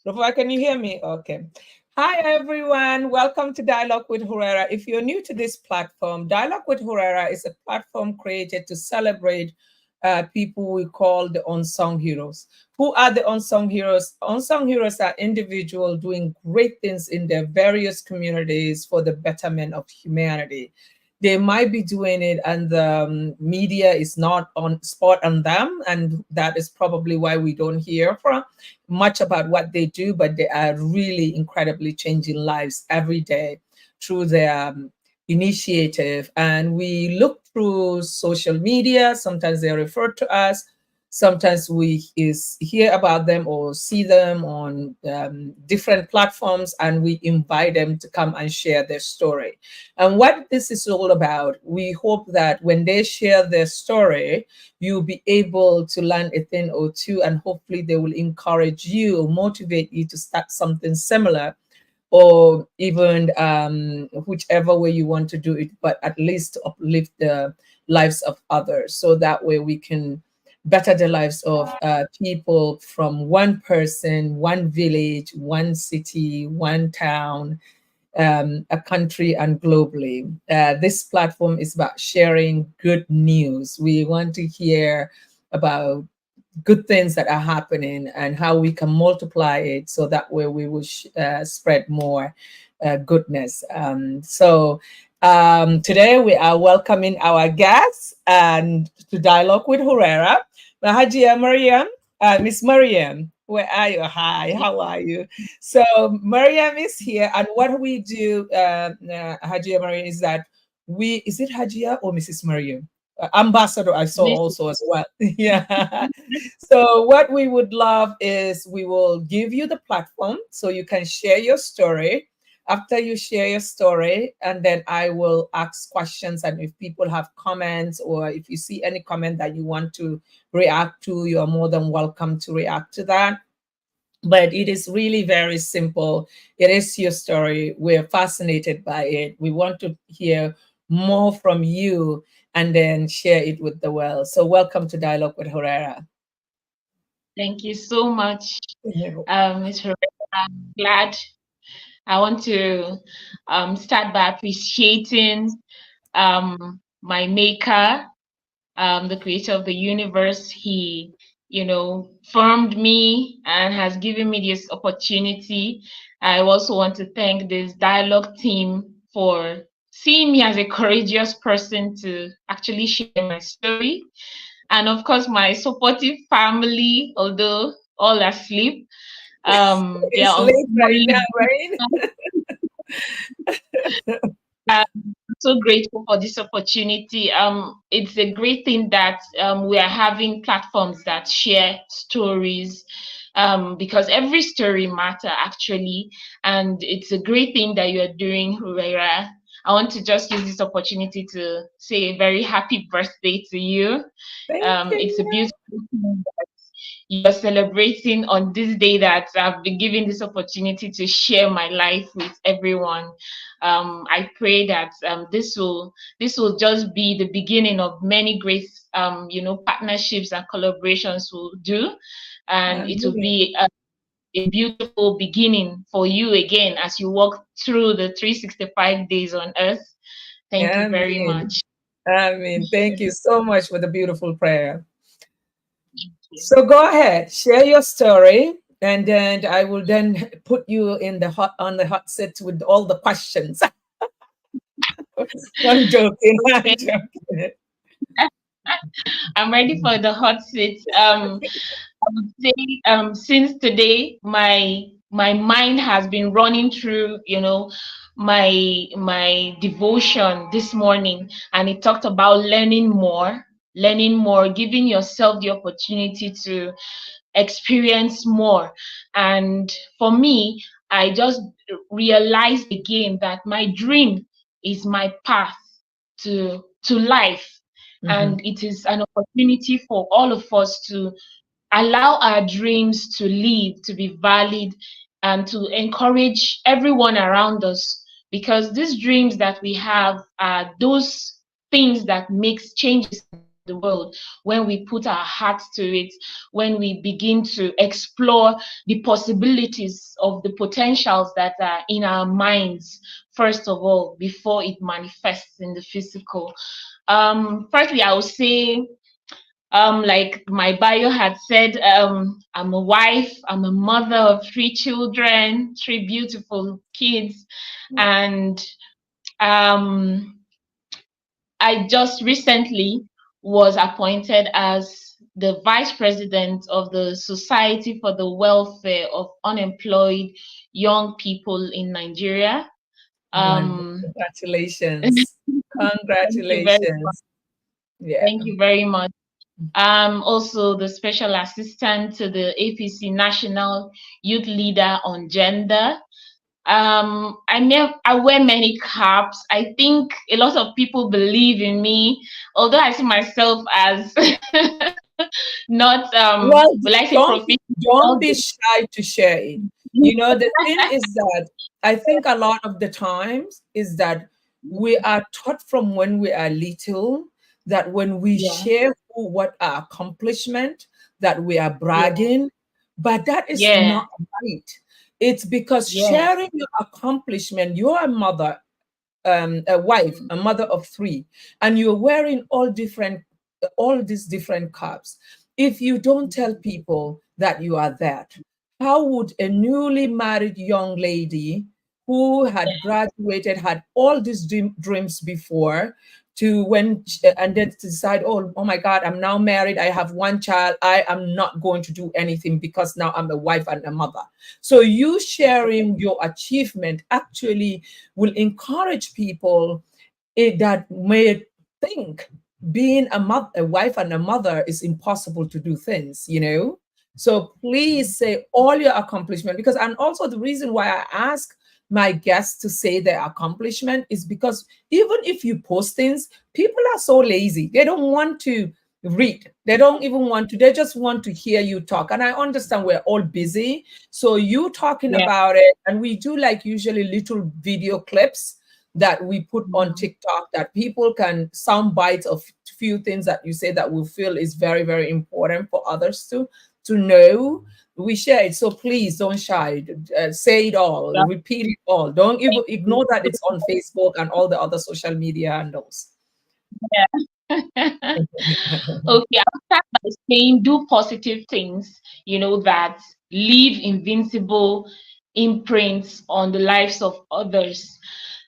Rafa, can you hear me? Okay. Hi, everyone. Welcome to Dialogue with Khuraira. If you're new to this platform, Dialogue with Khuraira is a platform created to celebrate people we call the unsung heroes. Who are the unsung heroes? Unsung heroes are individuals doing great things in their various communities for the betterment of humanity. They might be doing it and the media is not on spot on them, and that is probably why we don't hear from much about what they do, but they are really incredibly changing lives every day through their initiative. And we look through social media. Sometimes they refer to us. Sometimes we hear about them or see them on different platforms, and we invite them to come and share their story. And what this is all about, we hope that when they share their story, you'll be able to learn a thing or two, and hopefully they will encourage you or motivate you to start something similar, or even whichever way you want to do it, but at least to uplift the lives of others. So that way we can better the lives of people from one person, one village, one city, one town, a country, and globally. This platform is about sharing good news. We want to hear about good things that are happening and how we can multiply it so that way we will spread more goodness. Today we are welcoming our guests and to Dialogue with Khuraira. Hajia Maryam, Miss Maryam, where are you? Hi, how are you? So Maryam is here, and what we do, Hajia Maryam, is that is it Hajia or Mrs. Maryam? Ambassador, I saw also as well. Yeah. So what we would love is we will give you the platform so you can share your story. After you share your story, and then I will ask questions, and if people have comments or if you see any comment that you want to react to, you're more than welcome to react to that. But it is really very simple. It is your story. We're fascinated by it. We want to hear more from you and then share it with the world. So welcome to Dialogue with Khuraira. Thank you so much, Yeah. Ms. Khuraira. I'm glad. I want to start by appreciating my maker, the creator of the universe. He, formed me and has given me this opportunity. I also want to thank this dialogue team for seeing me as a courageous person to actually share my story. And of course, my supportive family, although all asleep, they It's are late right now, unfortunately. right? I'm so grateful for this opportunity. It's a great thing that we are having platforms that share stories, because every story matter actually, and it's a great thing that you are doing, Khuraira. I want to just use this opportunity to say a very happy birthday to you. Thank It's a you. beautiful thing you're celebrating on this day that I've been given this opportunity to share my life with everyone. I pray that this will just be the beginning of many great partnerships and collaborations we'll do, and it will Amen. be a beautiful beginning for you again as you walk through the 365 days on earth. Thank you very Amen. much. Amen. Thank you so much for the beautiful prayer. Thank you. So go ahead, share your story, and then I will then put you in the hot seat with all the questions. I'm joking. I'm Okay. joking. I'm ready for the hot seat. I would say since today my mind has been running through my devotion this morning, and it talked about learning more, giving yourself the opportunity to experience more. And for me, I just realized again that my dream is my path to life, Mhm. and it is an opportunity for all of us to allow our dreams to live, to be valid, and to encourage everyone around us, because these dreams that we have are those things that makes changes in our life. the world, when we put our hearts to it, when we begin to explore the possibilities of the potentials that are in our minds, first of all, before it manifests in the physical. Firstly, I would say, like my bio had said, I'm a wife, I'm a mother of 3 children, 3 beautiful kids, and I just recently was appointed as the vice president of the Society for the Welfare of Unemployed Young People in Nigeria. Wonderful. Congratulations. Thank you very much. Congratulations. Yeah. Thank you very much. Also the special assistant to the APC National Youth Leader on Gender. I wear many caps. I think a lot of people believe in me, although I see myself as not Well, will I say don't professional. be shy to share it. You know, the thing is that I think a lot of the times is that we are taught from when we are little that when we Yeah, share what our accomplishment, that we are yeah, bragging, but that is yeah, not right. It's because yeah, sharing your accomplishment, you're a mother, a wife, a mother of 3, and you're wearing all these different caps. If you don't tell people that you are that, how would a newly married young lady who had graduated, had all these dreams before, to and then to decide, oh my God, I'm now married, I have 1 child, I am not going to do anything because now I'm a wife and a mother. So you sharing your achievement actually will encourage people that may think being a wife and a mother is impossible to do things, you know. So please say all your accomplishment, because, and also the reason why I ask my guests to say their accomplishment is because even if you post things, people are so lazy, they don't want to read, they don't even want to, they just want to hear you talk. And I understand we're all busy, so you talking yeah. about it, and we do like usually little video clips that we put on TikTok that people can sound bites of few things that you say that we feel is very, very important for others to know. We share it. So please don't shy. Say it all, repeat it all. Don't even ignore that it's on Facebook and all the other social media handles. Yeah. Okay, I'll start by saying do positive things, that leave invincible imprints on the lives of others.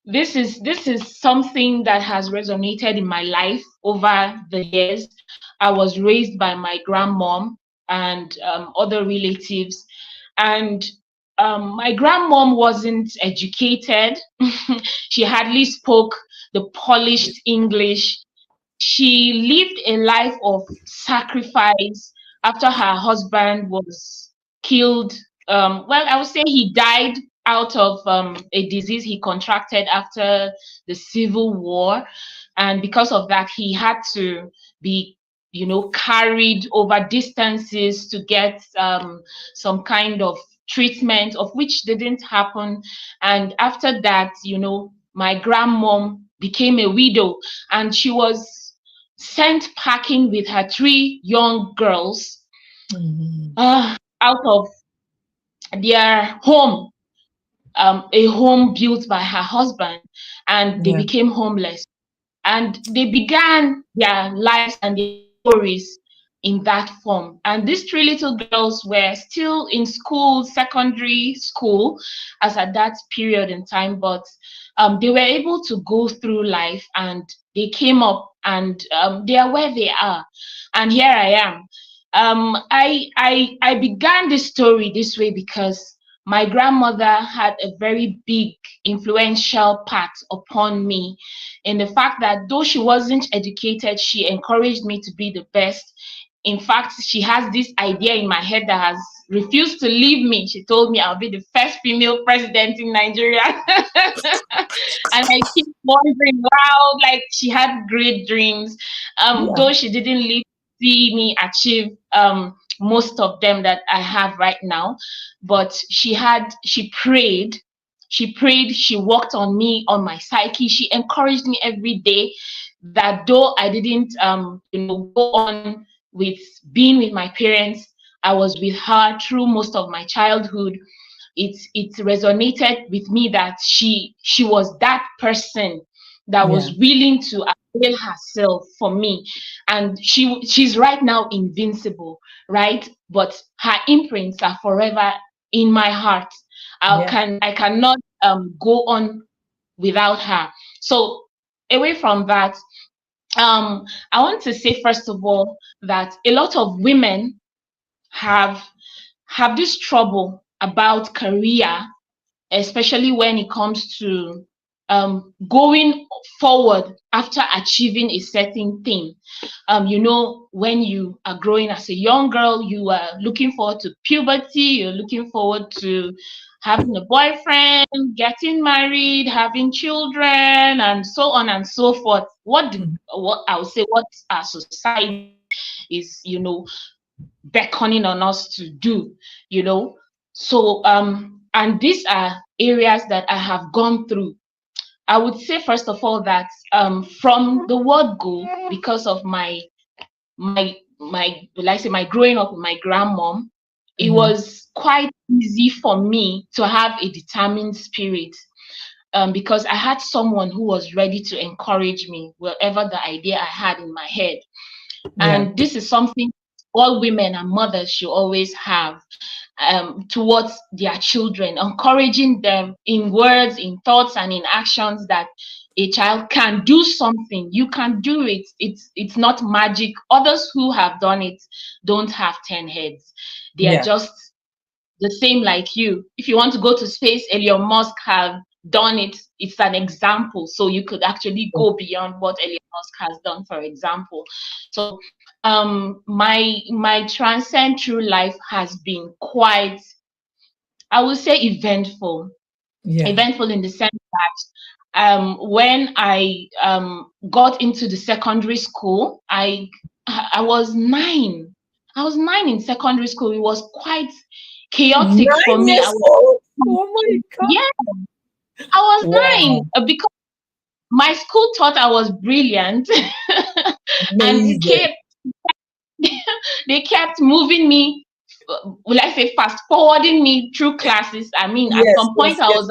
This is something that has resonated in my life over the years. I was raised by my grandmom and other relatives, and my grandmom wasn't educated. She hardly spoke the polished English. She lived a life of sacrifice after her husband was killed. Well, I would say he died out of a disease he contracted after the Civil War. And because of that, he had to be, carried over distances to get some kind of treatment, of which didn't happen. And after that, my grandmom became a widow, and she was sent packing with her 3 young girls out of their home, a home built by her husband, and they Yeah. became homeless. And they began their lives and their stories in that form. And these 3 little girls were still in school, secondary school, as at that period in time, but they were able to go through life, and they came up, and they are where they are. And here I am. I began this story this way because my grandmother had a very big influential part upon me, in the fact that though she wasn't educated, she encouraged me to be the best. In fact, she has this idea in my head that has refused to leave me. She told me I'll be the first female president in Nigeria. And I keep wondering, wow, like she had great dreams. Yeah. Though she didn't live to see me achieve most of them that I have right now, but she prayed, she worked on me, on my psyche. She encouraged me every day that though I didn't go on with being with my parents, I was with her through most of my childhood. It resonated with me that she was that person that was willing to avail herself for me, and she's right now invincible, right? But her imprints are forever in my heart. I cannot go on without her. So away from that, I want to say first of all that a lot of women have this trouble about career, especially when it comes to going forward after achieving a certain thing. When you are growing as a young girl, you are looking forward to puberty, you're looking forward to having a boyfriend, getting married, having children, and so on and so forth. What I would say, what our society is, beckoning on us to do, So, and these are areas that I have gone through. I would say, first of all, that from the word go, because of my growing up with my grandmom, it was quite easy for me to have a determined spirit, because I had someone who was ready to encourage me, whatever the idea I had in my head. And this is something all women and mothers should always have towards their children, encouraging them in words, in thoughts, and in actions, that a child can do something. You can do it. It's not magic. Others who have done it don't have 10 heads. They are just the same like you. If you want to go to space, Elon Musk have done it. It's an example. So you could actually go beyond what Elon Musk has done, for example. So my transcend through life has been quite, I would say, eventful. Eventful in the sense that when I got into the secondary school, I was 9. I was 9 in secondary school. It was quite chaotic for me. Oh my God. Yeah, I was 9 because my school thought I was brilliant, and they kept moving me. Will I say fast forwarding me through classes? I mean, at some point I was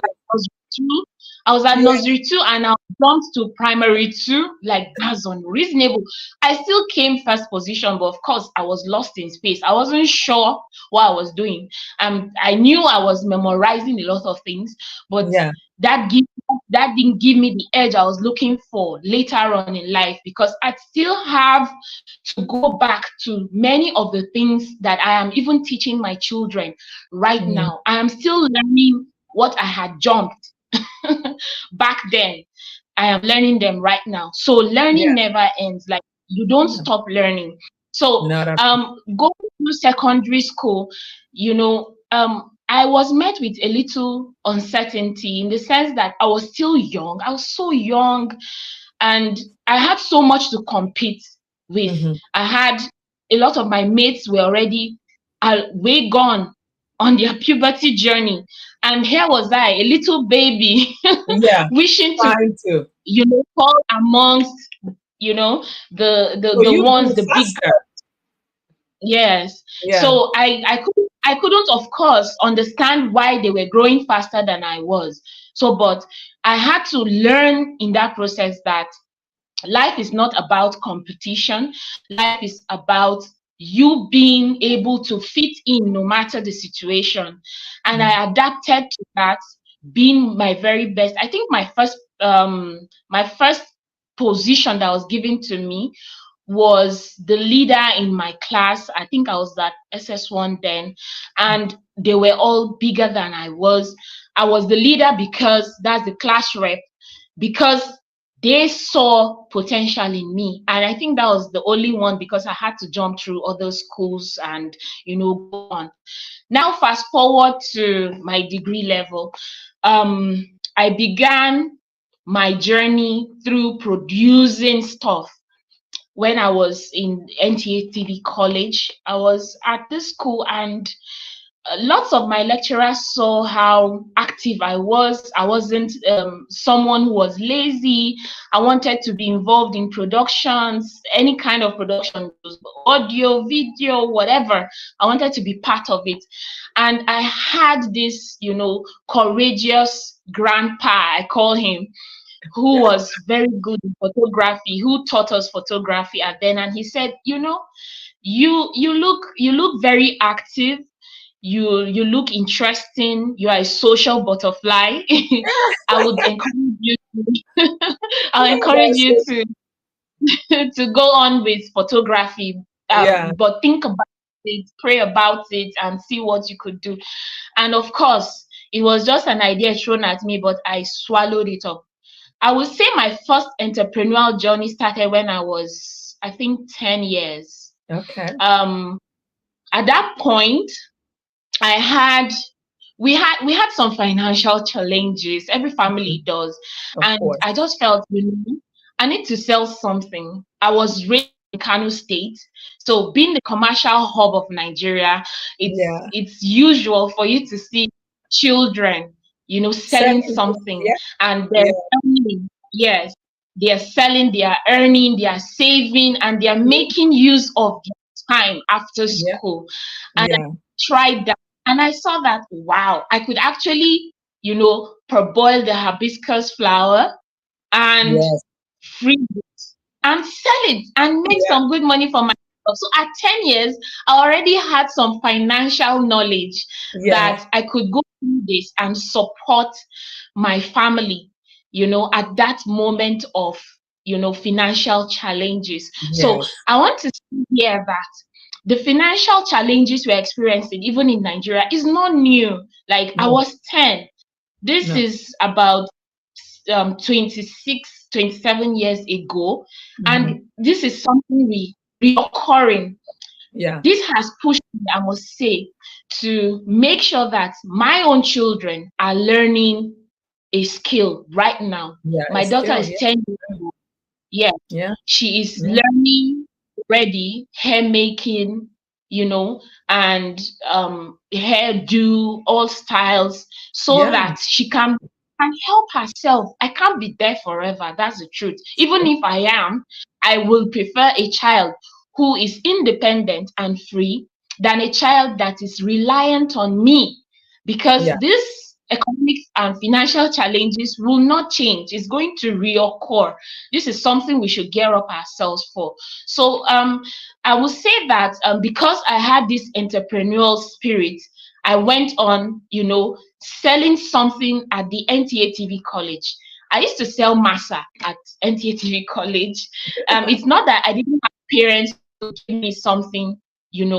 at nursery 2, and I jumped to primary 2. Like, that's unreasonable. I still came first position, but of course I was lost in space. I wasn't sure what I was doing. I knew I was memorizing a lot of things, but that didn't give me the edge I was looking for later on in life, because I still have to go back to many of the things that I am even teaching my children right now. I am still learning what I had jumped back then. I am learning them right now. So learning never ends. Like, you don't stop learning. So going through secondary school, I was met with a little uncertainty, in the sense that I was still young. I was so young, and I had so much to compete with. I had a lot of my mates were already way gone on their puberty journey, and here was I, a little baby, wishing to fall amongst the ones, the big girls. Yes. So I couldn't, of course, understand why they were growing faster than I was. So, but I had to learn in that process that life is not about competition. Life is about you being able to fit in no matter the situation. And I adapted to that, being my very best. I think my first position that was given to me was the leader in my class. I think I was that SS1 then, and they were all bigger than I was. I was the leader because that's the class rep, because they saw potential in me. And I think that was the only one, because I had to jump through other schools and go on. Now fast forward to my degree level. I began my journey through producing stuff. When I was in NTA TV college, I was at this school, and lots of my lecturers saw how active I was. I wasn't someone who was lazy. I wanted to be involved in productions, any kind of production, audio, video, whatever. I wanted to be part of it. And I had this, courageous grandpa, I call him, who was very good in photography, who taught us photography at then. And he said, you look very active. You look interesting. You are a social butterfly. I would encourage you to I'll encourage you to to go on with photography. But think about it, pray about it, and see what you could do. And of course, it was just an idea thrown at me, but I swallowed it up. I would say my first entrepreneurial journey started when I was, I think, 10 years. Okay. At that point, we had some financial challenges. Every family does. And I just felt, I need to sell something. I was raised in Kano State. So being the commercial hub of Nigeria, it's usual for you to see children, selling something. And they're earning. Yes. They're selling, they are earning, they are saving, and they are making use of their time after school. And I tried that. And I saw that, wow, I could actually, parboil the hibiscus flower and freeze it and sell it and make some good money for myself. So at 10 years, I already had some financial knowledge that I could go through this and support my family, at that moment of, financial challenges. So I want to say here that the financial challenges we're experiencing, even in Nigeria, is not new. Like I was 10. This is about 26, 27 years ago. And this is something reoccurring. This has pushed me, I must say, to make sure that my own children are learning a skill right now. My daughter is 10 years old. She is learning already hair making, and hairdo, all styles, so that she can help herself. I can't be there forever. That's the truth. Even if I am, I will prefer a child who is independent and free than a child that is reliant on me, because this economic and financial challenges will not change. It's going to reoccur. This is something we should gear up ourselves for. So I will say that because I had this entrepreneurial spirit, I went on, selling something at the NTA TV College. I used to sell masa at NTA TV College. It's not that I didn't have parents to give me something,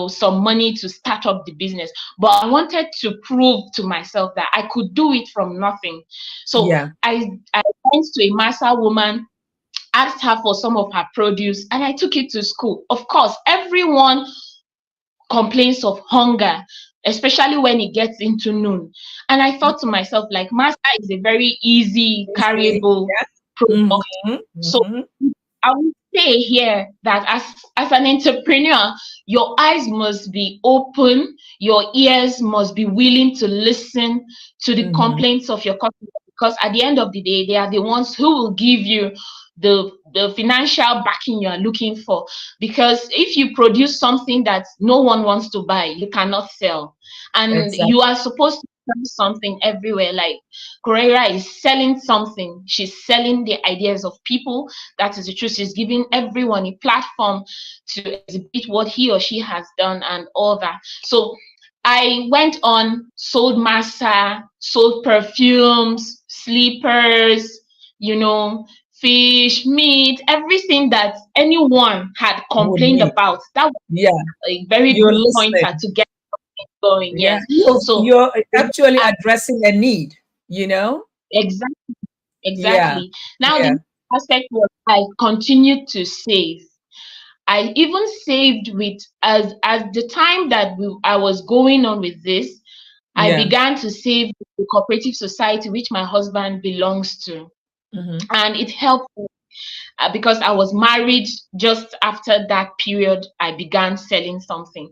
some money to start up the business, but I wanted to prove to myself that I could do it from nothing. So I went to a masa woman, asked her for some of her produce, and I took it to school. Of course, everyone complains of hunger, especially when it gets into noon. And I thought to myself, like, masa is a very easy, carryable product. So I would say here that as an entrepreneur, your eyes must be open, your ears must be willing to listen to the complaints of your customers, because at the end of the day, they are the ones who will give you the financial backing you are looking for. Because if you produce something that no one wants to buy, you cannot sell. And you are supposed to sell something everywhere. Like Khuraira is selling something. She's selling the ideas of people. That is the truth. She's giving everyone a platform to exhibit what he or she has done and all that. So I went on, sold masa, sold perfumes, slippers, fish, meat, everything that anyone had complained about. That was a very good pointer to get going. Yes. So you're actually addressing a need, Exactly. Now the aspect was I continued to save. I even saved with as the time that I was going on with this, I began to save the cooperative society which my husband belongs to. And it helped me. because I was married just after that period. I began selling something.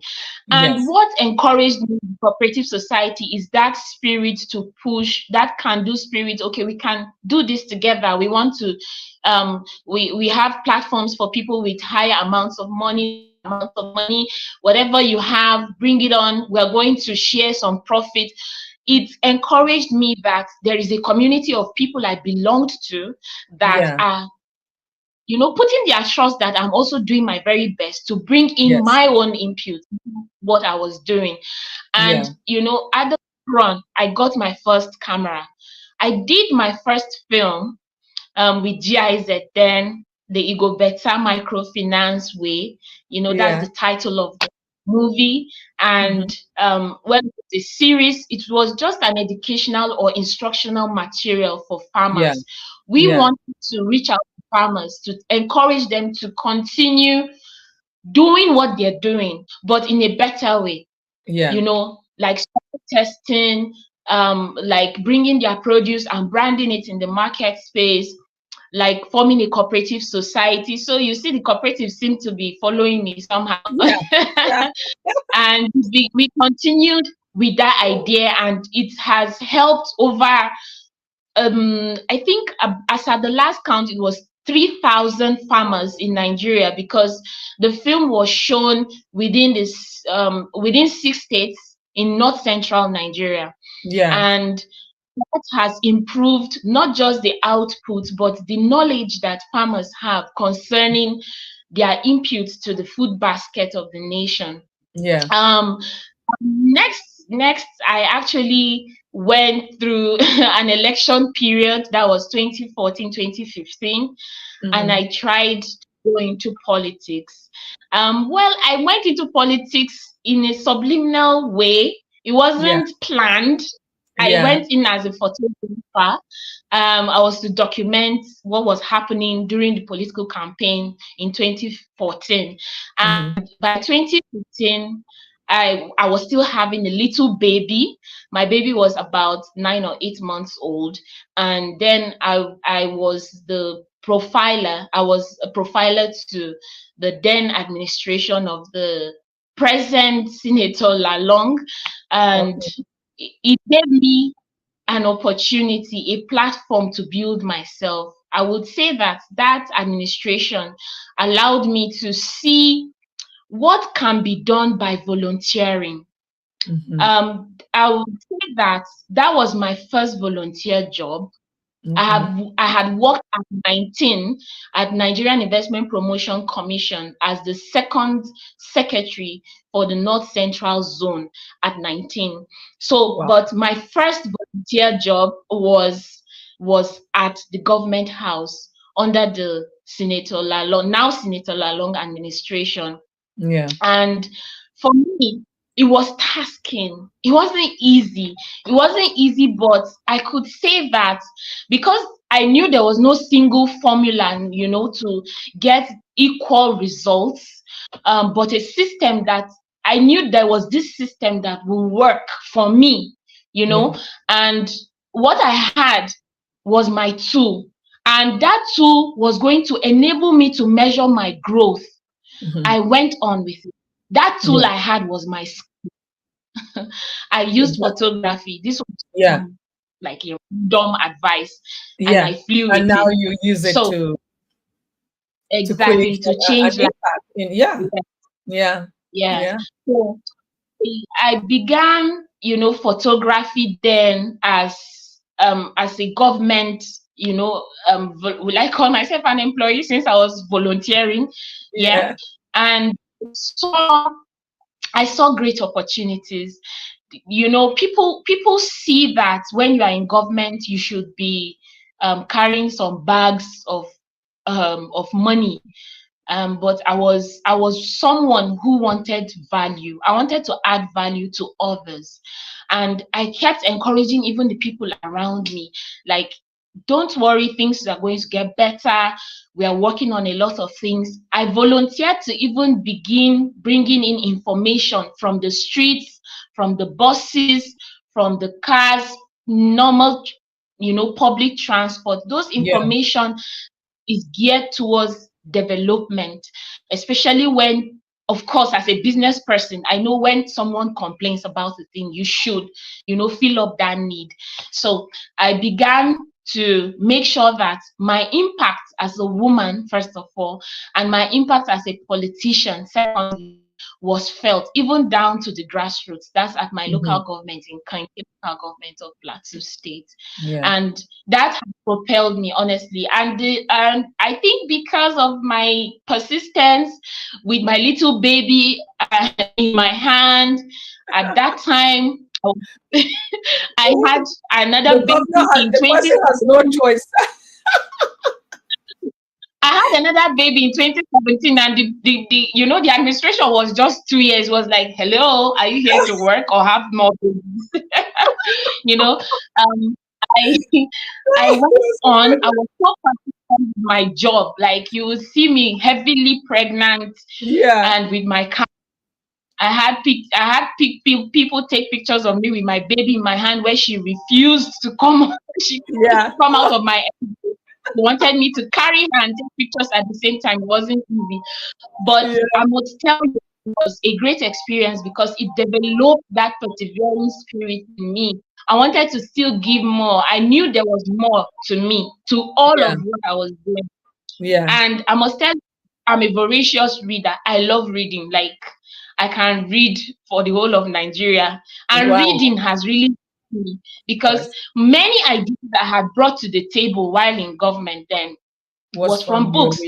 And Yes. what encouraged me in cooperative society is that spirit to push, that can-do spirit. Okay, we can do this together. We want to, we have platforms for people with higher amounts of money, whatever you have, bring it on. We're going to share some profit. It encouraged me that there is a community of people I belonged to that Yeah. are, putting their trust that I'm also doing my very best to bring in Yes. my own input, what I was doing. And, Yeah. at the run, I got my first camera. I did my first film with GIZ, then the GO BETTA microfinance way. That's Yeah. the title of the movie. Mm-hmm. And when the series, it was just an educational or instructional material for Yeah. farmers. We Yeah. wanted to reach out to farmers to encourage them to continue doing what they're doing, but in a better way. Yeah. Like testing, like bringing their produce and branding it in the market space, like forming a cooperative society. So you see, the cooperatives seem to be following me somehow. Yeah. Yeah. And we continued with that idea, and it has helped over, I think, as at the last count, it was 3,000 farmers in Nigeria, because the film was shown within 6 states in north central Nigeria. Yeah. And that has improved not just the output, but the knowledge that farmers have concerning their input to the food basket of the nation. Yeah. Um, next, I actually went through an election period that was 2014, 2015, and Mm-hmm. I tried to go into politics. Well, I went into politics in a subliminal way. It Yeah. wasn't planned. I Yeah. went in as a photographer. I was to document what was happening during the political campaign in 2014. Mm-hmm. And by 2015, I was still having a little baby. My baby was about 9 or 8 months old. And then I was the profiler. I was a profiler to the then administration of the present Senator Lalong. And Okay. it gave me an opportunity, a platform to build myself. I would say that that administration allowed me to see what can be done by volunteering. Mm-hmm. I would say that that was my first volunteer job. Mm-hmm. I had worked at 19 at Nigerian Investment Promotion Commission as the second secretary for the North Central Zone at 19. So, Wow. but my first volunteer job was at the government house under the Senator Lalong, now Senator Lalong administration. Yeah. And for me, it was tasking. It wasn't easy. It wasn't easy, but I could say that because I knew there was no single formula, to get equal results, but a system that I knew there was this system that will work for me, Yeah. and what I had was my tool. And that tool was going to enable me to measure my growth. Mm-hmm. I went on with it. That tool Yeah. I had was my I used photography. This was Yeah. like a dumb advice, and Yeah. I flew And with now it. you use it So to create exactly, to an change life. impact. Yeah. Yeah. Yeah. Yeah. So I began, photography then as a government, will I call myself an employee since I was volunteering? Yeah. Yeah. And so I saw great opportunities. People see that when you are in government, you should be carrying some bags of money. But I was someone who wanted value. I wanted to add value to others, and I kept encouraging even the people around me, like, don't worry, things are going to get better. We are working on a lot of things. I volunteered to even begin bringing in information from the streets, from the buses, from the cars, normal, public transport. Those Yeah. information is geared towards development, especially when, of course, as a business person, I know when someone complains about a thing, you should, fill up that need. So I began to make sure that my impact as a woman, first of all, and my impact as a politician, secondly, was felt even down to the grassroots. That's at my local government in Kanki, local government of Plateau State. Yeah. And that has propelled me, honestly. And I think because of my persistence with my little baby in my hand, at that time, I had another baby in the person has no choice. I had another baby in 2017, and the administration was just 2 years. Was like, hello, are you here to work or have more babies? I went on. I was so consistent with my job. Like, you will see me heavily pregnant, and with my car. I had people take pictures of me with my baby in my hand where she refused to come. Come out of my. They wanted me to carry her and take pictures at the same time. It wasn't easy, but I must tell you, it was a great experience because it developed that persevering spirit in me. I wanted to still give more. I knew there was more to me, to all of what I was doing. And I must tell you, I'm a voracious reader. I love reading. Like, I can read for the whole of Nigeria, and reading has really, because many ideas that I had brought to the table while in government then was from books.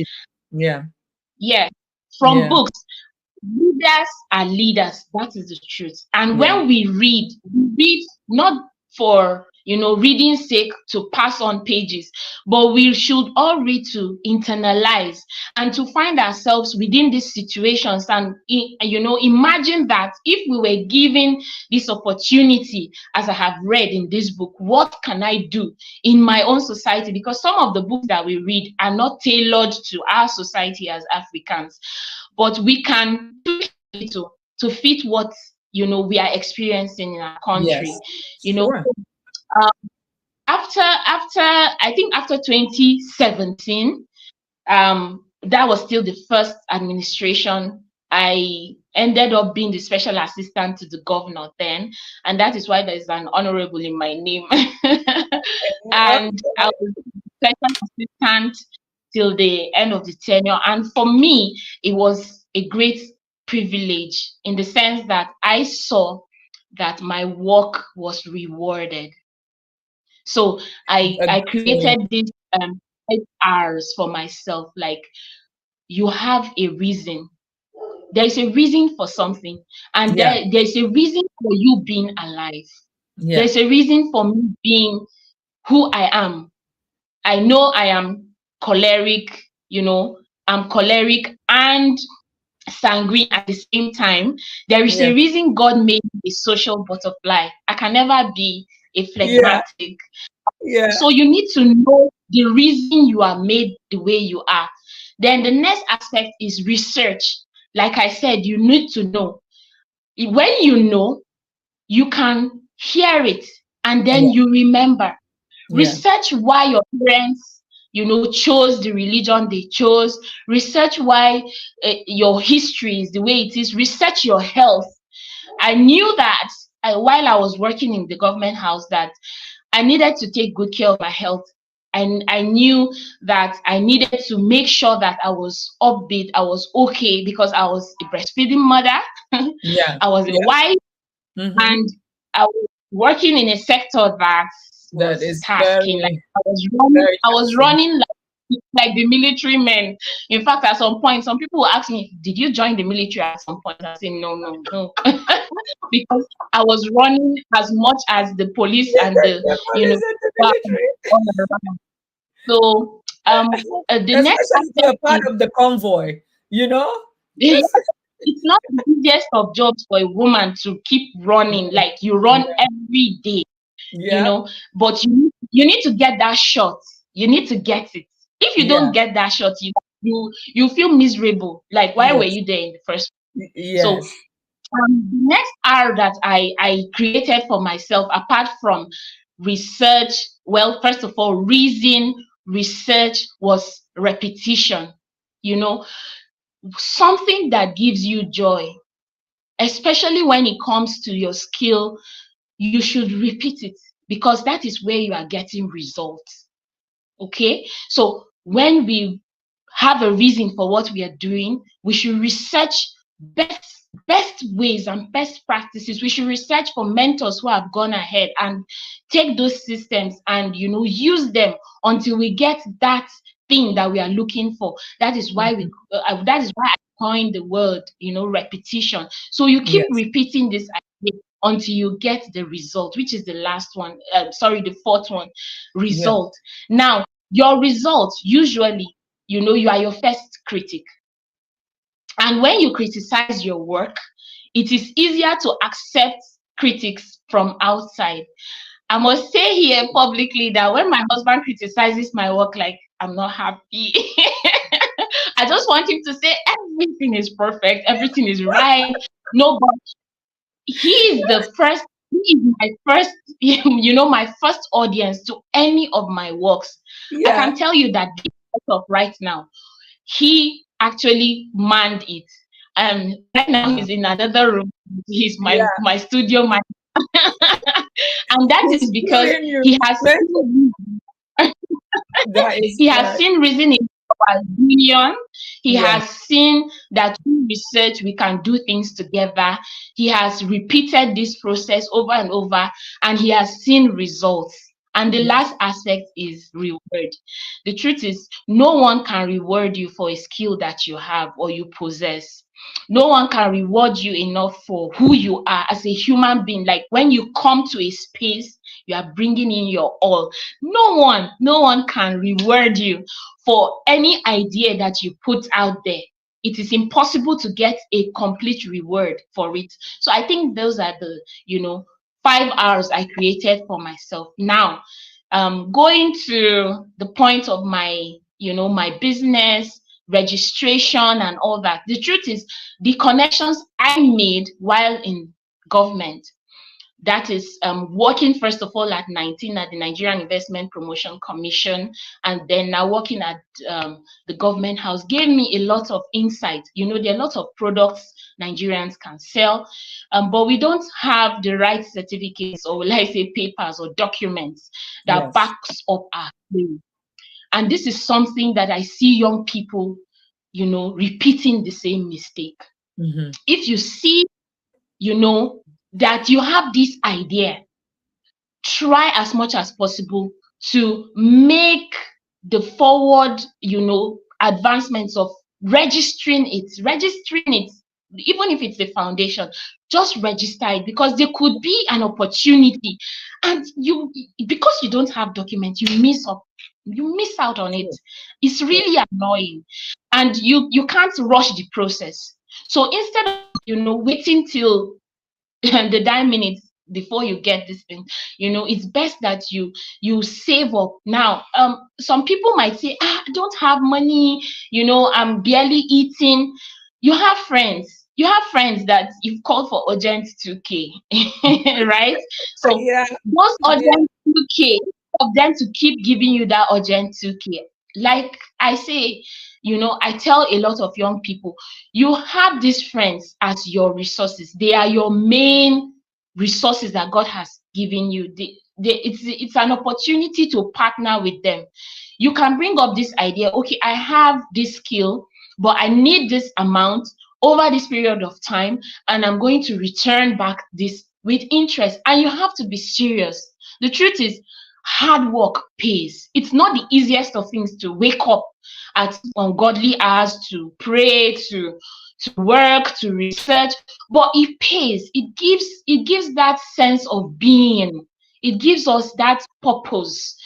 From books. Leaders are leaders. That is the truth. And when we read not for reading's sake to pass on pages, but we should all read to internalize and to find ourselves within these situations. And imagine that if we were given this opportunity, as I have read in this book, what can I do in my own society? Because some of the books that we read are not tailored to our society as Africans, but we can to fit what we are experiencing in our country. After I think after 2017, that was still the first administration. I ended up being the special assistant to the governor then, and that is why there's an honorable in my name. And I was special assistant till the end of the tenure, and for me it was a great privilege in the sense that I saw that my work was rewarded. So I created these 8 hours for myself. Like, you have a reason. There's a reason for something, and there's a reason for you being alive. There's a reason for me being who I am. I know I am choleric, I'm choleric and sanguine at the same time. There is a reason God made me a social butterfly. I can never be a phlegmatic. So you need to know the reason you are made the way you are. Then the next aspect is research. Like I said, you need to know. When you know, you can hear it, and then you remember. Research why your parents chose the religion they chose. Research why your history is the way it is. Research your health. I knew that while I was working in the government house, that I needed to take good care of my health. And I knew that I needed to make sure that I was upbeat, I was okay, because I was a breastfeeding mother. I was a wife, and I was working in a sector that was tasking. Like, I was running like the military men. In fact, at some point, some people will ask me, "Did you join the military at some point?" I say, no, because I was running as much as the police and the So the next aspect, part of the convoy, it's not the easiest of jobs for a woman to keep running. Like, you run every day, but you need to get that shot. You need to get it. If you don't get that shot, you feel miserable. Like, why were you there in the first place? So the next R that I created for myself, apart from research, well, first of all, reason, research was repetition. You know, something that gives you joy, especially when it comes to your skill, you should repeat it, because that is where you are getting results. Okay, so when we have a reason for what we are doing, we should research best ways and best practices. We should research for mentors who have gone ahead and take those systems and, you know, use them until we get that thing that we are looking for. That is why that is why I coined the word, you know, repetition. So you keep repeating this idea until you get the result, which is the last one. Sorry, the fourth one, result. Now, your results, usually, you know, you are your first critic. And when you criticize your work, it is easier to accept critics from outside. I must say here publicly that when my husband criticizes my work, like, I'm not happy. I just want him to say everything is perfect, everything is right. No, but he is my first, you know, my first audience to any of my works. I can tell you that right now, he actually manned it. Right now he's in another room. He's my studio man. And that is because he has seen reason in our union. He has seen that through research we can do things together. He has repeated this process over and over, and he has seen results. And the last aspect is reward. The truth is, no one can reward you for a skill that you have or you possess. No one can reward you enough for who you are as a human being. Like when you come to a space, you are bringing in your all. No one can reward you for any idea that you put out there. It is impossible to get a complete reward for it. So I think those are the, you know, 5 hours I created for myself. Now, going to the point of my, you know, my business registration and all that. The truth is, the connections I made while in government, that is working first of all at 19 at the Nigerian Investment Promotion Commission, and then now working at the government house, gave me a lot of insight. You know, there are a lot of products Nigerians can sell, but we don't have the right certificates, or will I say papers or documents that backs up our claim. And this is something that I see young people, you know, repeating the same mistake. If you see, you know, that you have this idea, try as much as possible to make the forward, you know, advancements of registering it, even if it's the foundation. Just register it, because there could be an opportunity, and you, because you don't have documents, you miss out on it. It's really annoying, and you can't rush the process. So instead of, you know, waiting till the 9 minutes before you get this thing, you know, it's best that you save up now. Some people might say, I don't have money, you know, I'm barely eating. You have friends that you've called for urgent 2K, right? So those urgent 2K, of them to keep giving you that urgent 2K. Like I say, you know, I tell a lot of young people, you have these friends as your resources. They are your main resources that God has given you. It's an opportunity to partner with them. You can bring up this idea, okay, I have this skill, but I need this amount over this period of time, and I'm going to return back this with interest. And you have to be serious. The truth is, hard work pays. It's not the easiest of things to wake up at ungodly hours, to pray, to work, to research, but it pays. It gives that sense of being. It gives us that purpose.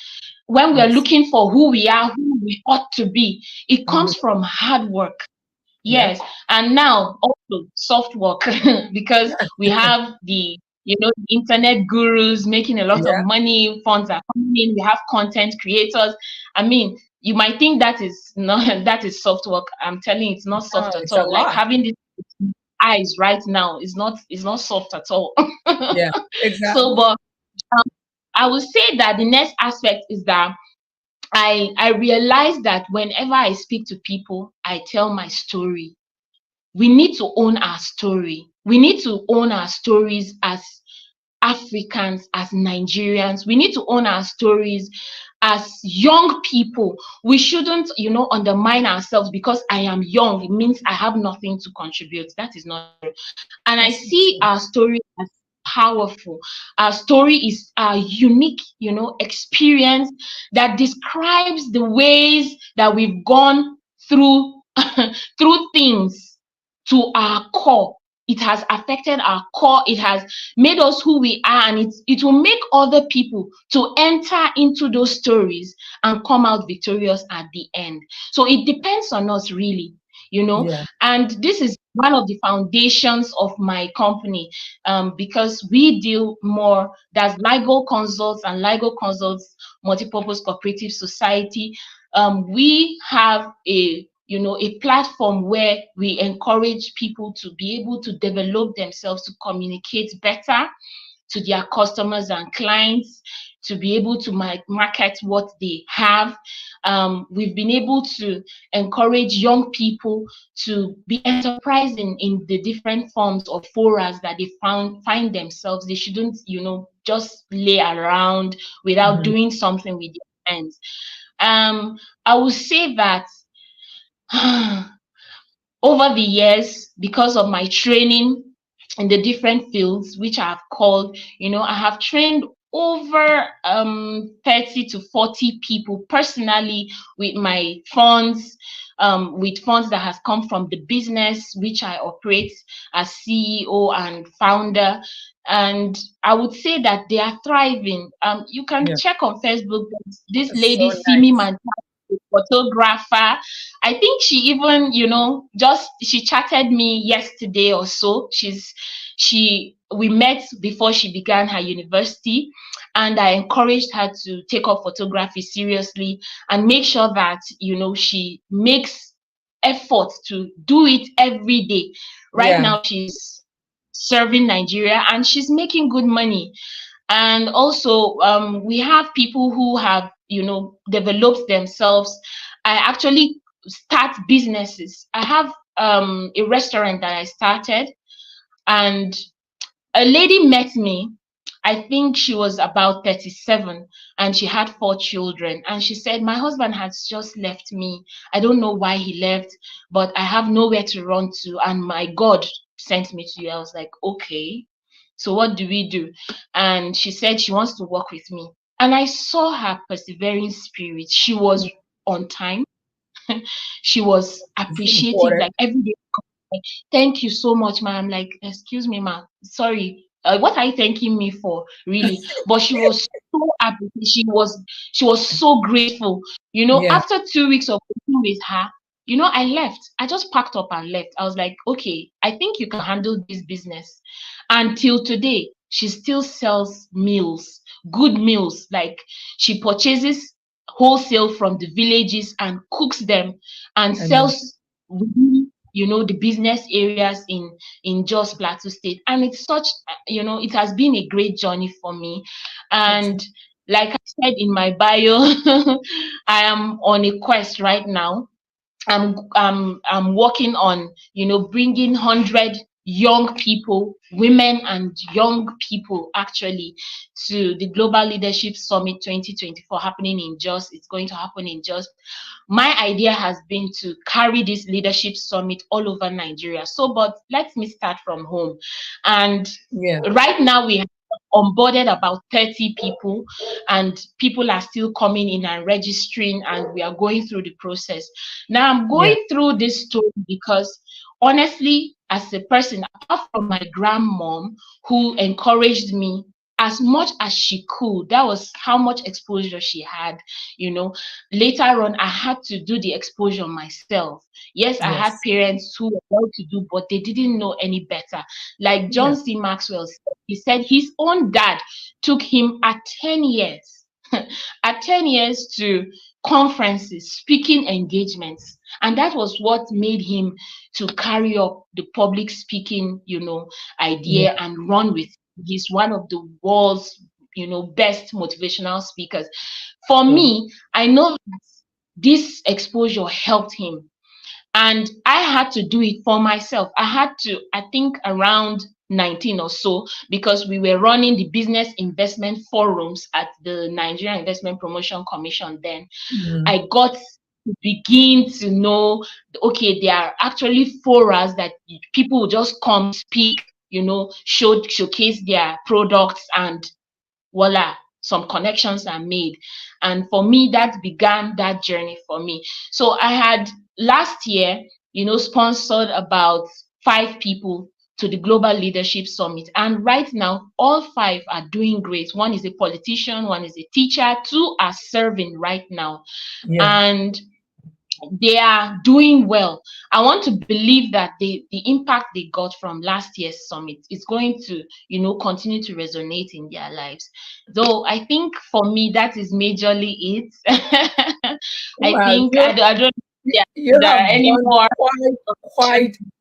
When we are looking for who we are, who we ought to be, it comes from hard work. Yes. And now also soft work, because we have the, you know, the internet gurus making a lot of money, funds are coming in, we have content creators. I mean, you might think that is soft work. I'm telling you, it's not soft at all. Like having these eyes right now is not soft at all. Exactly. So, but I would say that the next aspect is that I realized that whenever I speak to people, I tell my story. We need to own our story. We need to own our stories as Africans, as Nigerians. We need to own our stories as young people. We shouldn't, undermine ourselves because I am young. It means I have nothing to contribute. That is not true. And I That's see true. our story as powerful. Our story is our unique, experience that describes the ways that we've gone through through things to our core. It has affected our core. It has made us who we are, and it will make other people to enter into those stories and come out victorious at the end. So it depends on us, really. Yeah. And this is one of the foundations of my company, because we deal more, that's LIGOL Consults and LIGOL Consults Multipurpose Cooperative Society. We have a platform where we encourage people to be able to develop themselves, to communicate better to their customers and clients, to be able to market what they have. We've been able to encourage young people to be enterprising in the different forms of forums that they find themselves. They shouldn't, just lay around without Mhm. doing something with their hands. I would say that over the years, because of my training in the different fields which I've called, I have trained over 30 to 40 people personally with my funds, with funds that has come from the business which I operate as CEO and founder. And I would say that they are thriving. You can Yeah. check on Facebook. This That's lady, so Simi nice. Man, photographer. I think she even, she chatted me yesterday or so. We met before she began her university, and I encouraged her to take up photography seriously and make sure that, she makes effort to do it every day. Right Yeah. now, she's serving Nigeria and she's making good money. And also, we have people who have, developed themselves. I actually start businesses. I have a restaurant that I started, and a lady met me. I think she was about 37, and she had 4 children. And she said, my husband has just left me. I don't know why he left, but I have nowhere to run to. And my God sent me to you. I was like, okay, so what do we do? And she said she wants to work with me. And I saw her persevering spirit. She was on time. She was It's appreciative, important. like every day. Like, thank you so much, ma. I'm like, excuse me, ma. Sorry. What are you thanking me for, really? But she was so happy. She was so grateful. Yeah. After 2 weeks of working with her, I left. I just packed up and left. I was like, okay, I think you can handle this business. Until today, she still sells meals, good meals. Like, she purchases wholesale from the villages and cooks them and And sells within, the business areas in just Plateau State. And it's such, it has been a great journey for me. that's And like I said in my bio, I am on a quest right now. I'm working on, bringing 100 young people, women and young people, actually, to the Global Leadership Summit 2024 happening in Jos. It's going to happen in Jos. My idea has been to carry this leadership summit all over Nigeria. So, but let me start from home. And yeah. right now we have onboarded about 30 people, and people are still coming in and registering, and we are going through the process. Now I'm Yeah. going through this story because, honestly, as a person, apart from my grandmom who encouraged me as much as she could, that was how much exposure she had. you know Later on, I had to do the exposure myself. Yes, I had Yes. parents who were well to do, but they didn't know any better. Like Yeah. John C. Maxwell said, he said his own dad took him at 10 years, at 10 years to conferences, speaking engagements. And that was what made him to carry up the public speaking, Yeah. idea and run with. He's one of the world's best motivational speakers. For me, I know that this exposure helped him. And I had to do it for myself. I had to, I think around 19 or so, because we were running the business investment forums at the Nigerian Investment Promotion Commission then. I got to begin to know, okay, there are actually forums that people will just come speak, showcase their products, and voila, some connections are made. And for me, that began that journey for me. So I had last year, sponsored about 5 people to the Global Leadership Summit. And right now, all 5 are doing great. One is a politician, one is a teacher, 2 are serving right now. Yeah. And they are doing well. I want to believe that the impact they got from last year's summit is going to, continue to resonate in their lives. Though I think for me, that is majorly it. I Well, think I don't you there have are any done more.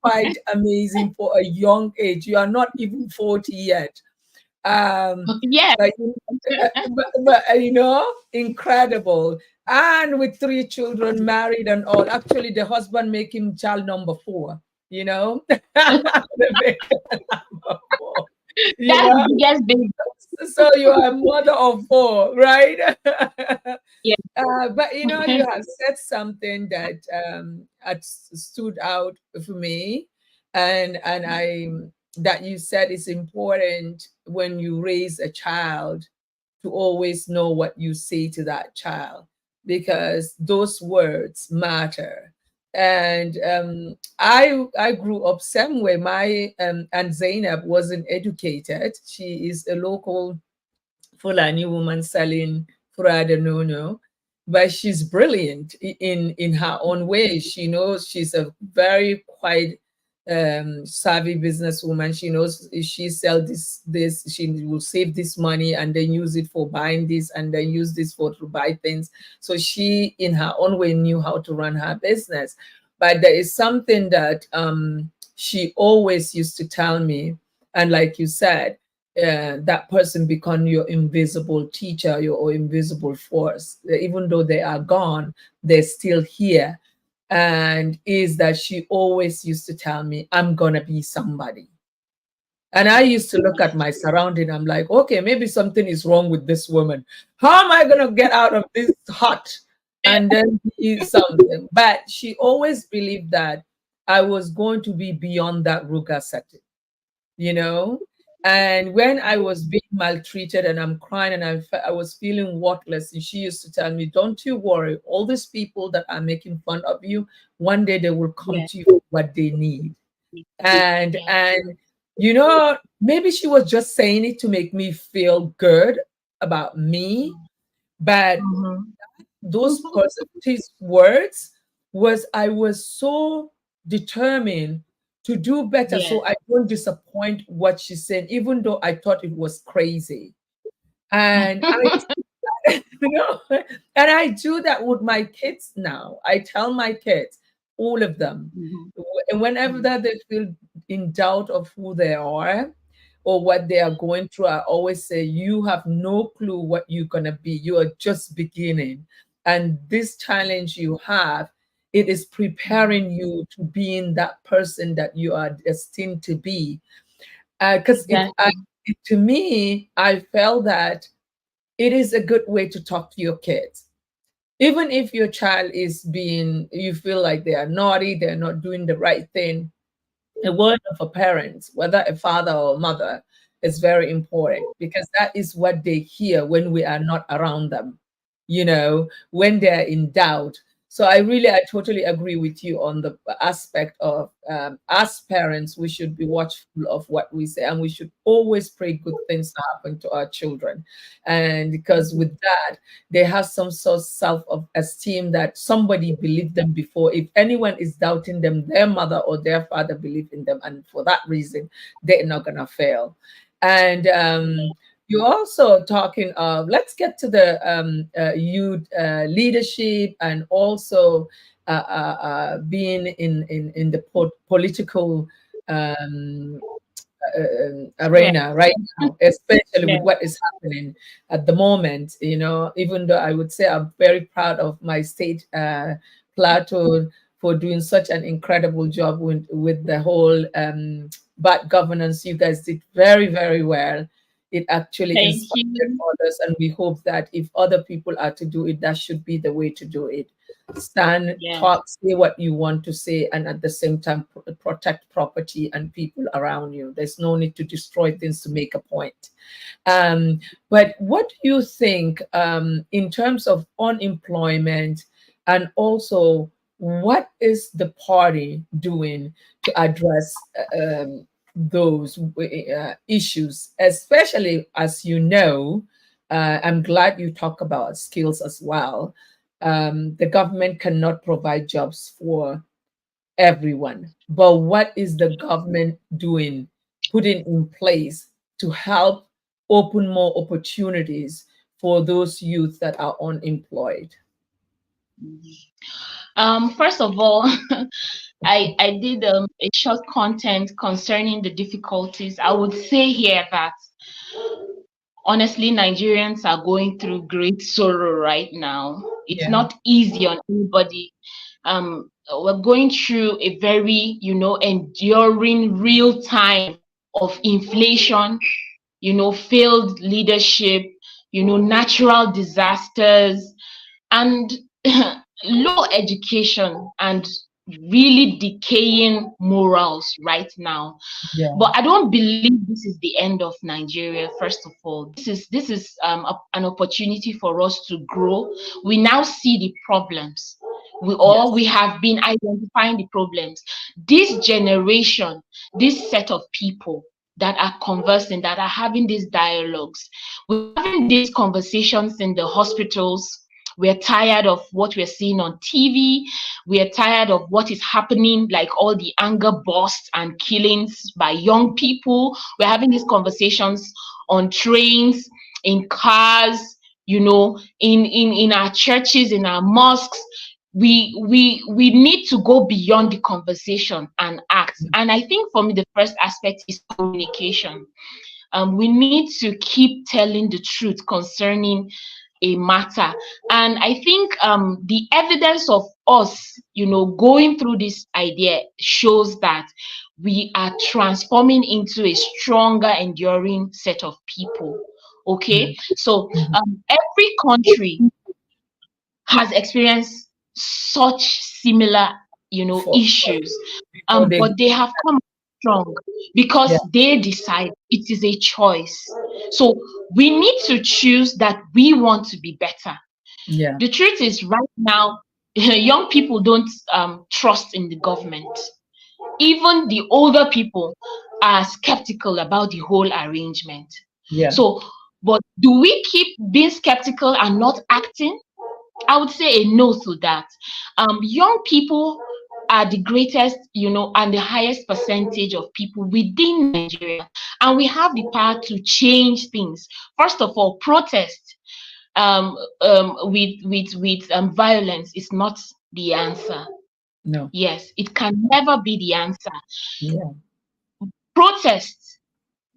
quite amazing for a young age. You are not even 40 yet. Yes. But incredible. And with 3 children, married and all. Actually, the husband make him child number 4. The number 4. That's the biggest baby. So you are a mother of 4, right? Yeah. But you have said something that had stood out for me, and that you said it's important when you raise a child to always know what you say to that child, because those words matter. And I grew up somewhere. My Aunt Zainab wasn't educated. She is a local Fulani woman selling Furada Nono, but she's brilliant in her own way. She knows, she's a very quite savvy businesswoman. She knows if she sell this, she will save this money and then use it for buying this and then use this for to buy things. So she, in her own way, knew how to run her business. But there is something that she always used to tell me, and like you said, that person become your invisible teacher, your invisible force. Even though they are gone, they're still here. And is that she always used to tell me, I'm gonna be somebody. And I used to look at my surrounding. I'm like, okay, maybe something is wrong with this woman. How am I gonna get out of this hut and then be something? But she always believed that I was going to be beyond that Ruga setting, you know. And when I was being maltreated and I'm crying and I was feeling worthless, and she used to tell me, don't you worry, all these people that are making fun of you, one day they will come to you with what they need. And maybe she was just saying it to make me feel good about me, but those positive words was, I was so determined to do better, so I don't disappoint what she said, even though I thought it was crazy. And and I do that with my kids now. I tell my kids, all of them, and whenever that they feel in doubt of who they are or what they are going through, I always say, you have no clue what you're gonna be. You are just beginning, and this challenge you have, it is preparing you to being that person that you are destined to be. Because to me, I felt that it is a good way to talk to your kids. Even if your child is you feel like they are naughty, they're not doing the right thing, a word of a parent, whether a father or a mother, is very important, because that is what they hear when we are not around them, when they're in doubt. So I totally agree with you on the aspect of as parents, we should be watchful of what we say, and we should always pray good things to happen to our children. And because with that, they have some sort of self-esteem that somebody believed them before. If anyone is doubting them, their mother or their father believed in them, and for that reason, they're not gonna fail. And you're also talking of, let's get to the youth leadership, and also being in the political arena right now, especially Yeah. with what is happening at the moment. You know, even though I would say I'm very proud of my state, Plateau, for doing such an incredible job with the whole bad governance. You guys did very, very well. It actually Thank inspired you. others, and we hope that if other people are to do it, that should be the way to do it. Stand, Yeah. talk, say what you want to say, and at the same time protect property and people around you. There's no need to destroy things to make a point. um, but what do you think, in terms of unemployment, and also what is the party doing to address those issues, especially as you know, I'm glad you talk about skills as well. The government cannot provide jobs for everyone, but what is the government doing, putting in place to help open more opportunities for those youth that are unemployed? First of all, I did a short content concerning the difficulties. I would say here that honestly, Nigerians are going through great sorrow right now. It's Yeah. not easy on anybody. We're going through a very, enduring real time of inflation, failed leadership, natural disasters, and low education and really decaying morals right now. Yeah. But I don't believe this is the end of Nigeria. First of all, this is an opportunity for us to grow. We now see the problems. We Yes. have been identifying the problems. This generation, this set of people that are conversing, that are having these dialogues, we're having these conversations in the hospitals. We're tired of what we're seeing on TV. We are tired of what is happening, like all the anger bursts and killings by young people. We're having these conversations on trains, in cars, in our churches, in our mosques. We need to go beyond the conversation and act. And I think for me, the first aspect is communication. We need to keep telling the truth concerning a matter. And I think the evidence of us, going through this idea shows that we are transforming into a stronger, enduring set of people. Okay, so every country has experienced such similar, For issues, before they, but they have come strong yeah, because they decide. It is a choice. So we need to choose that we want to be better. yeah, The truth is, right now, young people don't trust in the government. Even the older people are skeptical about the whole arrangement. yeah, So, but do we keep being skeptical and not acting? I would say a no to that. Young people are the greatest, and the highest percentage of people within Nigeria, and we have the power to change things. First of all, protest with violence is not the answer. no, Yes, it can never be the answer. yeah, Protest,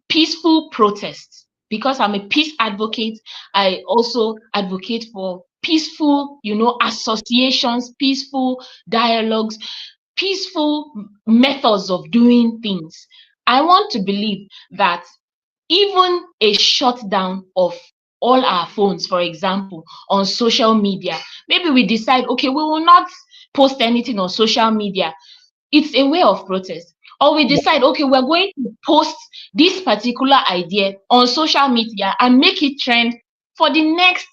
peaceful protests, because I'm a peace advocate. I also advocate for peaceful, associations, peaceful dialogues, peaceful methods of doing things. I want to believe that even a shutdown of all our phones, for example, on social media, maybe we decide, okay, we will not post anything on social media. It's a way of protest. Or we yeah, decide, okay, we're going to post this particular idea on social media and make it trend for the next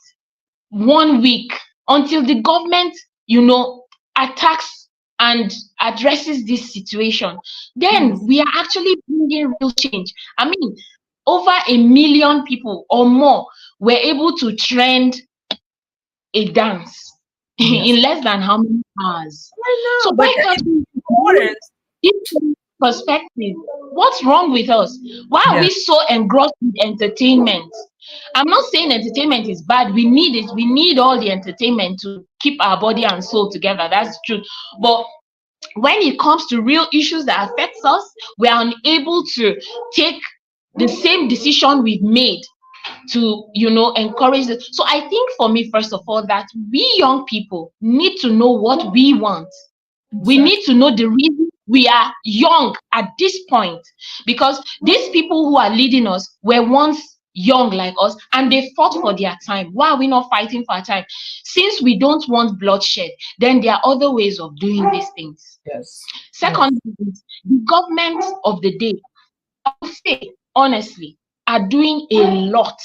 1 week until the government, attacks and addresses this situation. Then yes, we are actually bringing real change. I mean, over 1 million people or more were able to trend a dance yes. in less than how many hours? I So know, but why the can't we use importance, this perspective? What's wrong with us? Why are yeah, we so engrossed with entertainment? I'm not saying entertainment is bad. We need it. We need all the entertainment to keep our body and soul together. That's true. But when it comes to real issues that affect us, we are unable to take the same decision we've made to, you know, encourage it. So I think for me, first of all, that we young people need to know what we want. We need to know the reason we are young at this point, because these people who are leading us were once young like us, and they fought for their time. Why are we not fighting for our time? Since we don't want bloodshed, then there are other ways of doing these things. Yes. Second, is the government of the day, I would say honestly, are doing a lot.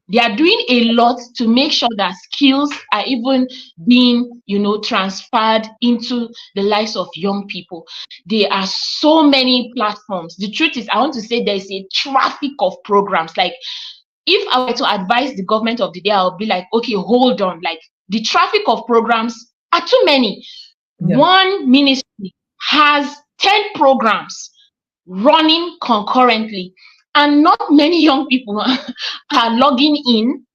They are doing a lot to make sure that skills are even being, you know, transferred into the lives of young people. There are so many platforms. The truth is, I want to say there's a traffic of programs. Like, if I were to advise the government of the day, I'll be like, okay, hold on. Like, the traffic of programs are too many. Yeah. One ministry has 10 programs running concurrently, and not many young people are logging in.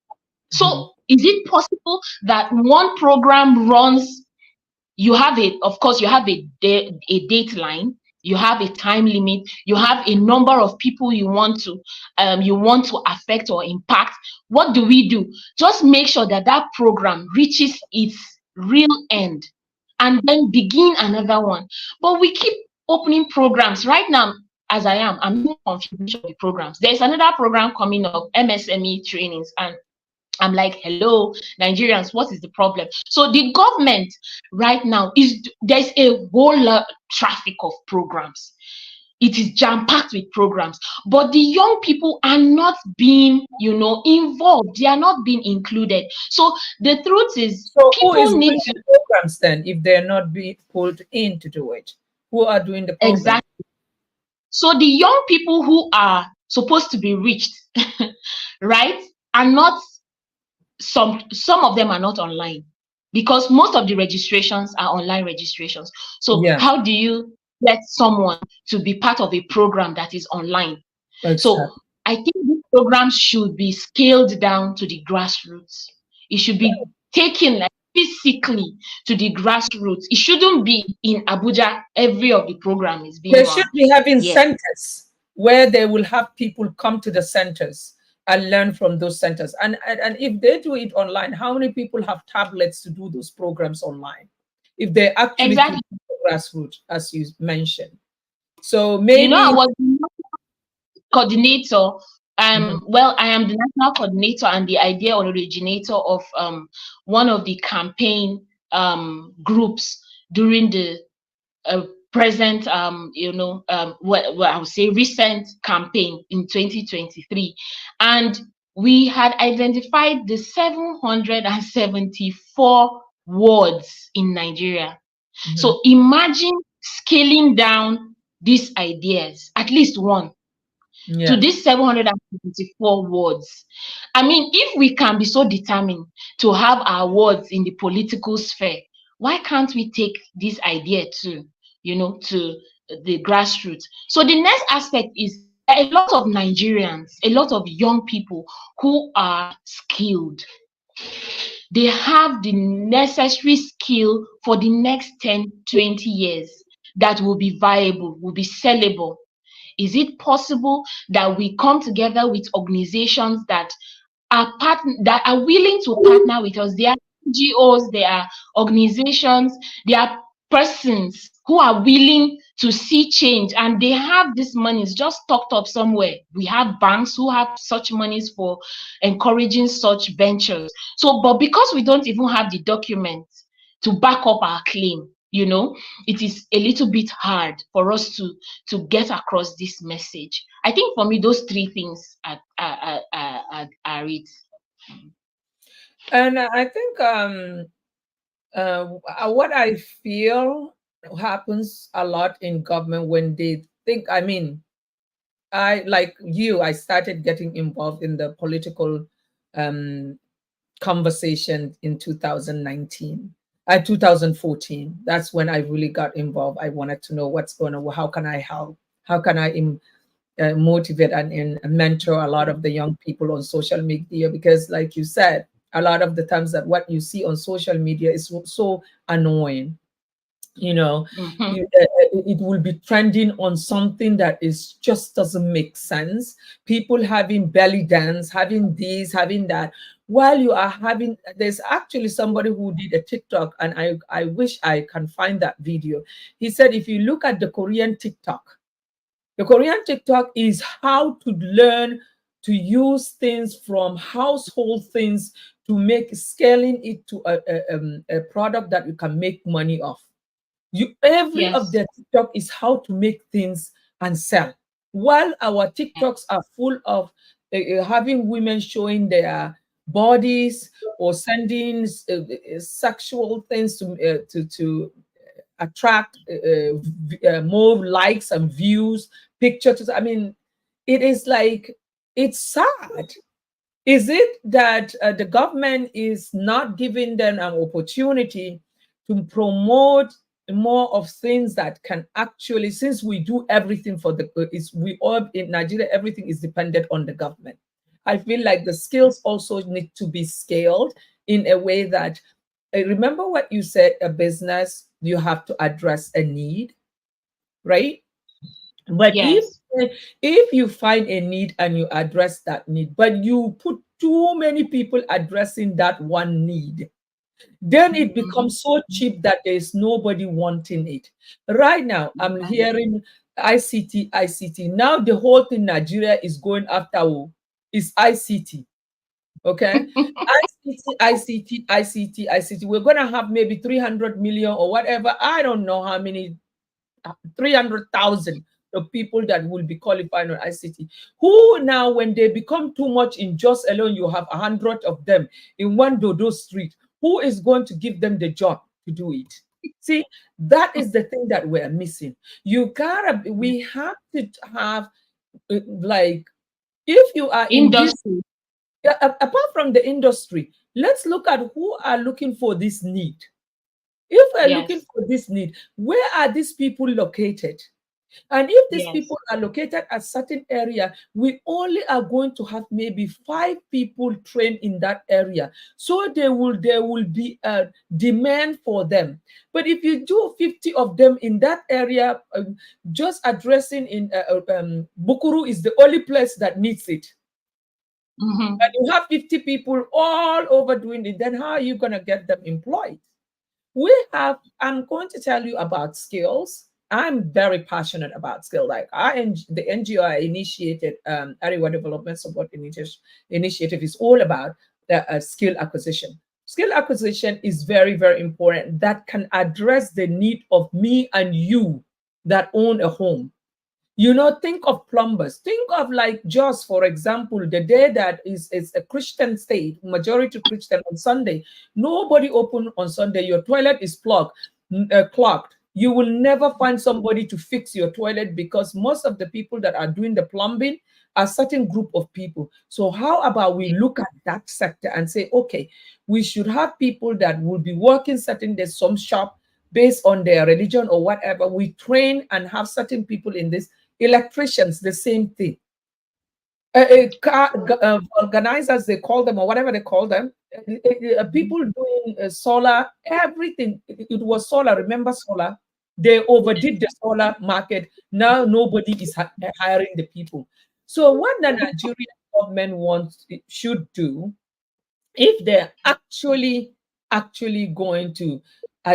So is it possible that one program runs, you have a, of course, you have a date line, you have a time limit, you have a number of people you want to affect or impact. What do? Just make sure that that program reaches its real end and then begin another one. But we keep opening programs. Right now, as I'm confused with the programs. There's another program coming up, MSME trainings, and I'm like, hello, Nigerians, what is the problem? So the government right now there's a whole lot of traffic of programs. It is jam-packed with programs, but the young people are not being, you know, involved. They are not being included. So the truth is, so people who is need doing to the programs then if they're not being pulled in to do it? Who are doing the program? exactly. So the young people who are supposed to be reached, right, are not. Some of them are not online, because most of the registrations are online registrations. So Yeah. how do you get someone to be part of a program that is online? Exactly. So I think these programs should be scaled down to the grassroots. It should be taken like physically to the grassroots. It shouldn't be in Abuja. Every of the program is being They run. should be having Yes. centers where they will have people come to the centers and learn from those centers. And if they do it online, how many people have tablets to do those programs online? If they actually Exactly. do the grassroots, as you mentioned. So maybe, You know, I was coordinator. Well, I am the national coordinator and the idea originator of one of the campaign groups during the present well, I would say recent campaign in 2023, and we had identified the 774 wards in Nigeria. So imagine scaling down these ideas, at least one, to these 774 wards. I mean, if we can be so determined to have our wards in the political sphere, why can't we take this idea to, you know, to the grassroots? So the next aspect is a lot of Nigerians, a lot of young people who are skilled. They have the necessary skill for the next 10, 20 years that will be viable, will be sellable. Is it possible that we come together with organizations that are willing to partner with us? There are NGOs, there are organizations, there are persons who are willing to see change, and they have this monies just stocked up somewhere. We have banks who have such monies for encouraging such ventures. So, but because we don't even have the documents to back up our claim, you know, it is a little bit hard for us to get across this message. I think for me, those three things are it. and I think what I feel happens a lot in government when they think, I mean, I, like you, I started getting involved in the political conversation in 2019. 2014. That's when I really got involved. I wanted to know what's going on. How can I help? How can I motivate and mentor a lot of the young people on social media? Because, like you said, a lot of the times that what you see on social media is so annoying. you know, Mm-hmm. it will be trending on something that is just doesn't make sense. People having belly dance, having this, having that, while you are having, there's actually somebody who did a TikTok, and I wish I can find that video. He said if you look at the Korean TikTok, the Korean TikTok is how to learn to use things from household things to make scaling it to a product that you can make money off. You, every of Yes. their TikTok is how to make things and sell. While our TikToks are full of having women showing their bodies or sending sexual things to attract more likes and views, pictures. I mean, it is like, it's sad. Is it that the government is not giving them an opportunity to promote more of things that can actually, since we do everything for the, is we all in Nigeria, everything is dependent on the government. I feel like the skills also need to be scaled in a way that, remember what you said, a business, you have to address a need, right? But Yes. if you find a need and you address that need, but you put too many people addressing that one need, then it Mm-hmm. becomes so cheap that there's nobody wanting it. Right now, I'm hearing ICT, ICT. Now the whole thing Nigeria is going after is ICT. Okay, ICT, ICT, ICT, ICT. We're gonna have maybe 300 million or whatever. I don't know how many 300,000 of people that will be qualified on ICT. Who now, when they become too much in just alone, you have 100 of them in one Dodo street. Who is going to give them the job to do it? See, that is the thing that we're missing. We have to have, like, if you are in this, Industry. apart from the industry, let's look at who are looking for this need. If we're looking Yes. for this need, where are these people located? And if these Yes. people are located at certain area, we only are going to have maybe 5 people trained in that area. So there will be a demand for them. But if you do 50 of them in that area, just addressing in Bukuru is the only place that needs it. Mm-hmm. And you have 50 people all over doing it, then how are you going to get them employed? I'm going to tell you about skills. I'm very passionate about skill. Like the NGO I initiated, Area Development Support Initiative, is all about the skill acquisition. Skill acquisition is very, very important. That can address the need of me and you that own a home. Think of plumbers. Think of like Jos, for example, the day that is a Christian state, majority Christian on Sunday. Nobody open on Sunday. Your toilet is clogged. You will never find somebody to fix your toilet because most of the people that are doing the plumbing are certain group of people. So how about we look at that sector and say, okay, we should have people that will be working certain days, some shop based on their religion or whatever. We train and have certain people in this. Electricians, the same thing. Organizers, they call them, or whatever they call them. People doing solar, everything. It was solar. Remember solar? They overdid the solar market. Now nobody is hiring the people. So what the Nigerian government should do, if they're actually going to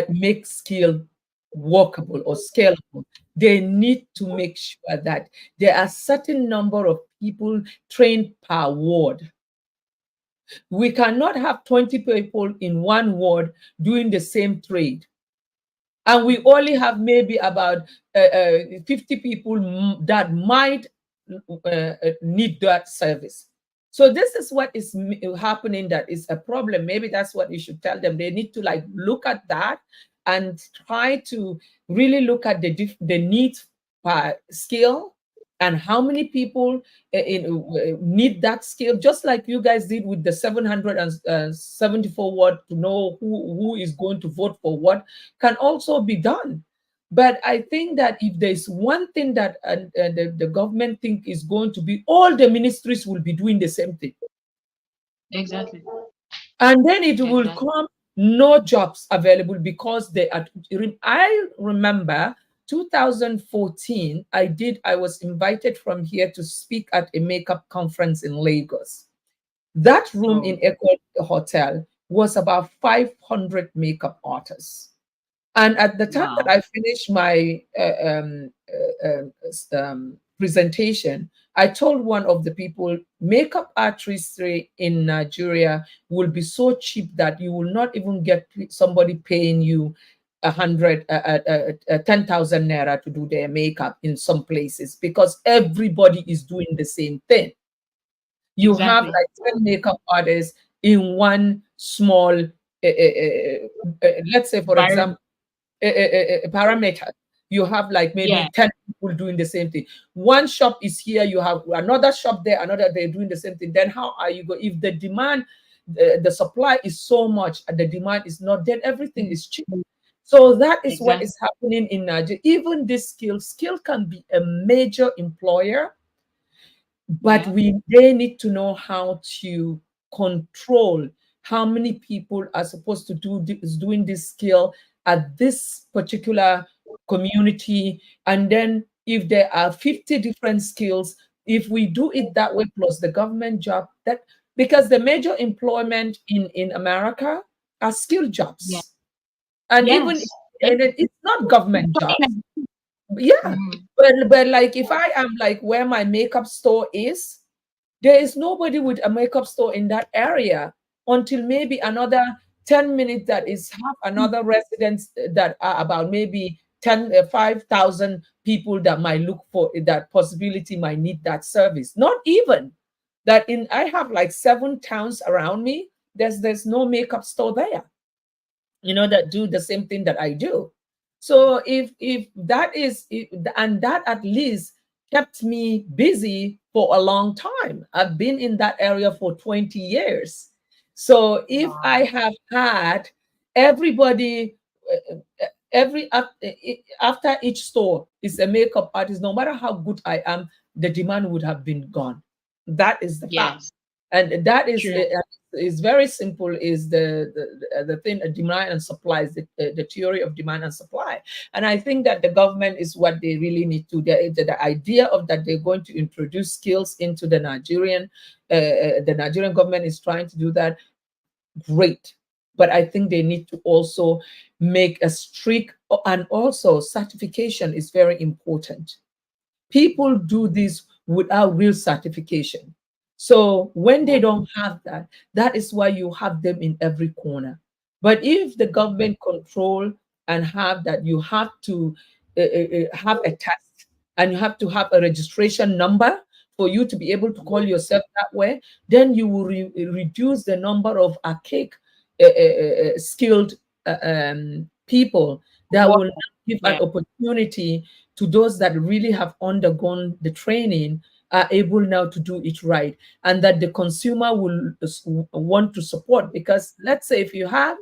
make skill workable or scalable, they need to make sure that there are certain number of people trained per ward. We cannot have 20 people in one ward doing the same trade, and we only have maybe about 50 people that might need that service. So this is what is happening, that is a problem. Maybe that's what we should tell them. They need to like look at that and try to really look at the needs per skill and how many people need that skill, just like you guys did with the 774 word, to know who is going to vote for what, can also be done. But I think that if there's one thing that the government think is going to be, all the ministries will be doing the same thing. Exactly. And then it will Exactly. come, no jobs available because they are. I remember 2014, I was invited from here to speak at a makeup conference in Lagos. That room in Echo Hotel was about 500 makeup artists. And at the time that Wow. I finished my presentation, I told one of the people, makeup artistry in Nigeria will be so cheap that you will not even get somebody paying you 10,000 naira to do their makeup in some places, because everybody is doing the same thing. You have Exactly. like 10 makeup artists in one small, let's say, for Byron. example, a parameter. You have like Yeah. maybe 10 people doing the same thing. One shop is here, you have another shop there, another they're doing the same thing. Then how are you going? If the demand, the supply is so much and the demand is not, then everything is cheap. So that is what Exactly. is happening in Nigeria. Even this skill can be a major employer, but Yeah. they need to know how to control how many people are supposed to doing this skill at this particular community. And then if there are 50 different skills, if we do it that way, plus the government job, that, because the major employment in America are skill Yeah. jobs. And even, Yes. and it's not government jobs. Yeah. Mhm. But like if I am like where my makeup store is, there is nobody with a makeup store in that area until maybe another 10 minutes that is have another residents that are about maybe 5,000 people that might look for that possibility, might need that service. Not even that. In I have like 7 towns around me, there's no makeup store there, that do the same thing that I do. So if that is and that at least kept me busy for a long time. I've been in that area for 20 years. So if Wow. I have had everybody, after each store is a makeup artist, no matter how good I am, the demand would have been gone. That is the fact. Yes. And that True. is very simple, is the thing, demand and supply, is the theory of demand and supply. And I think that the government is what they really need to, the idea of that they're going to introduce skills into the Nigerian government is trying to do that. Great. But I think they need to also make a strict, and also certification is very important. People do this without real certification. So when they don't have that, that is why you have them in every corner. But if the government control and have that, you have to have a test, and you have to have a registration number for you to be able to call yourself that way, then you will reduce the number of archaic, skilled people that What? will give an Yeah. opportunity to those that really have undergone the training, are able now to do it right, and that the consumer will want to support. Because let's say if you have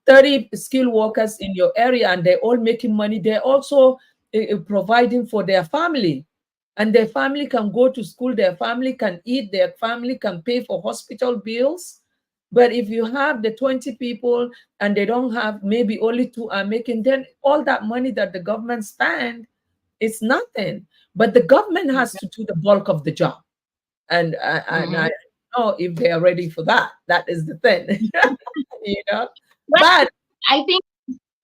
30 skilled workers in your area and they're all making money, they're also providing for their family, and their family can go to school, their family can eat, their family can pay for hospital bills. But if you have the 20 people and they don't have, maybe only 2 are making, then all that money that the government spend, it's nothing. But the government has to do the bulk of the job. And I Mm-hmm. don't know if they are ready for that. That is the thing. you know. But But I think,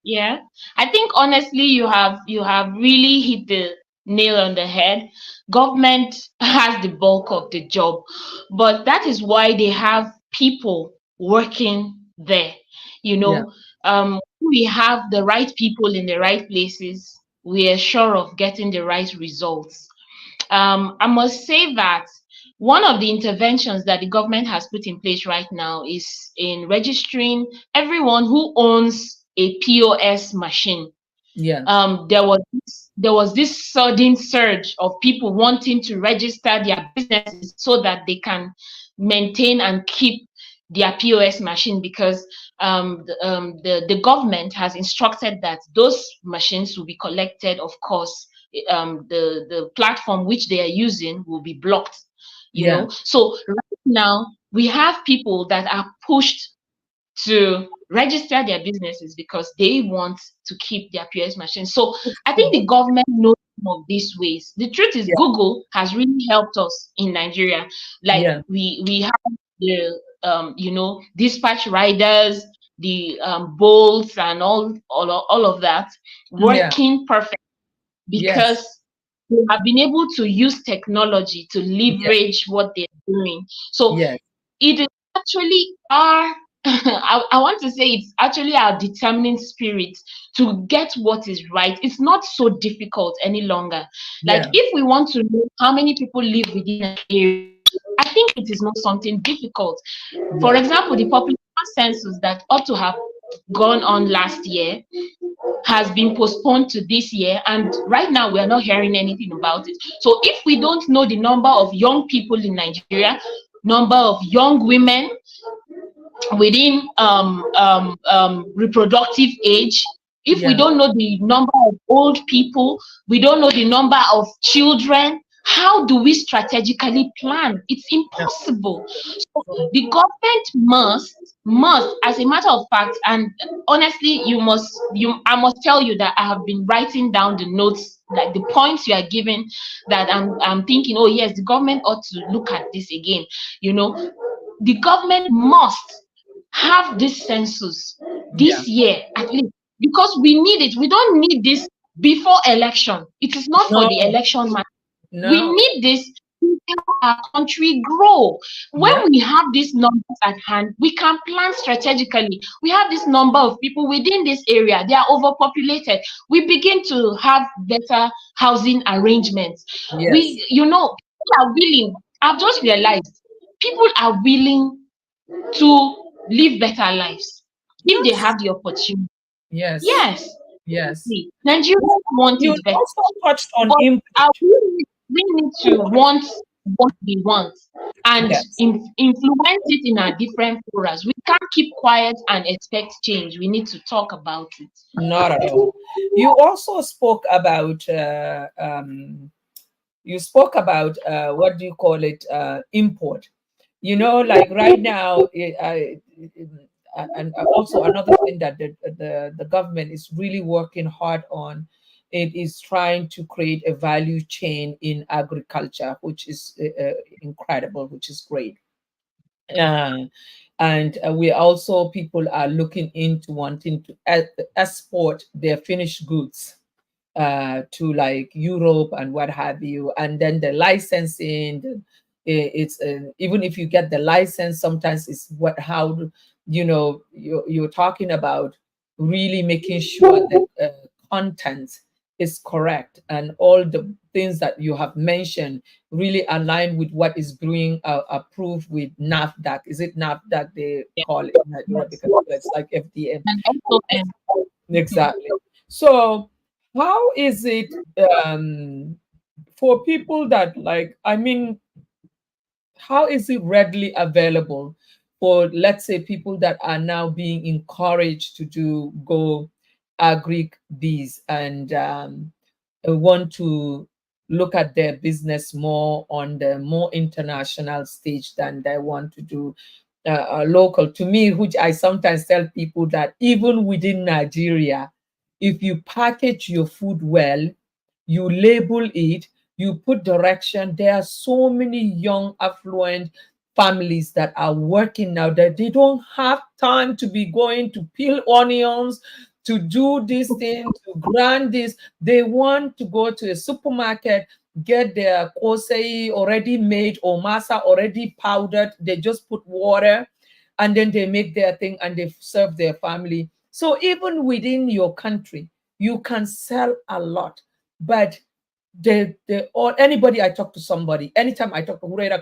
yeah, I think honestly, you have really hit the nail on the head. Government has the bulk of the job, but that is why they have people working there. You yeah, know, we have the right people in the right places. We are sure of getting the right results. I must say that one of the interventions that the government has put in place right now is in registering everyone who owns a POS machine. yeah, There was this sudden surge of people wanting to register their businesses so that they can maintain and keep their POS machine, because the government has instructed that those machines will be collected. Of course, the platform which they are using will be blocked. yeah, So right now we have people that are pushed to register their businesses because they want to keep their POS machines. So I think the government knows some of these ways. The truth is, Google has really helped us in Nigeria. Like we have the you know, dispatch riders, the bolts and all of that working perfect because they have been able to use technology to leverage what they're doing. So it is actually our I want to say it's actually our determining spirit to get what is right. It's not so difficult any longer. Like if we want to know how many people live within an area, I think it is not something difficult. For example, the population census that ought to have gone on last year has been postponed to this year, and right now we are not hearing anything about it. So if we don't know the number of young people in Nigeria, number of young women within reproductive age, if we don't know the number of old people, we don't know the number of children, how do we strategically plan? It's impossible. So the government must, as a matter of fact, and honestly, I must tell you that I have been writing down the notes, like the points you are giving, that I'm thinking, oh yes, the government ought to look at this again. You know, the government must have this census this year at least, because we need it. We don't need this before election. It is not for the election matter. We need this to help our country grow. When we have these numbers at hand, we can plan strategically. We have this number of people within this area, they are overpopulated. We begin to have better housing arrangements. We, you know, people are willing. I've just realized people are willing to live better lives if they have the opportunity. Yes. Nigerians want You it better. also touched on But we need to want what we want and influence it in our different forums. We can't keep quiet and expect change. We need to talk about it. Not at all. You also spoke about what do you call it, import. You know, like right now, and also another thing that the government is really working hard on, it is trying to create a value chain in agriculture, which is incredible, which is great. And we also, people are looking into wanting to export their finished goods to like Europe and what have you. And then the licensing, it's even if you get the license, sometimes it's how you know, you're talking about really making sure that content is correct and all the things that you have mentioned really align with what is being approved with NAFDAC. Is it NAFDAC they call it? Because it's like FDA. Exactly. So how is it for people that, like, I mean, how is it readily available for, let's say, people that are now being encouraged to go agric bees and want to look at their business more on the more international stage than they want to do local? To me, which I sometimes tell people that even within Nigeria, if you package your food well, you label it, you put direction, there are so many young, affluent families that are working now that they don't have time to be going to peel onions, to do this thing, to grind this. They want to go to a supermarket, get their kosei already made or masa already powdered. They just put water and then they make their thing and they serve their family. So even within your country, you can sell a lot. But or anybody I talk to, somebody, anytime I talk to Khuraira,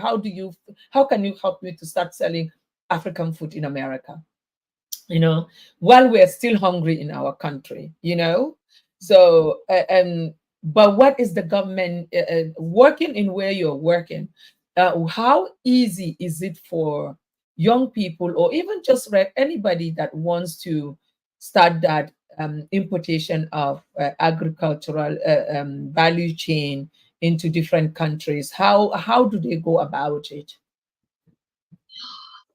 how can you help me to start selling African food in America? You know, while we're still hungry in our country, you know? So, but what is the government working in where you're working? How easy is it for young people or even just anybody that wants to start that importation of agricultural value chain into different countries? How do they go about it?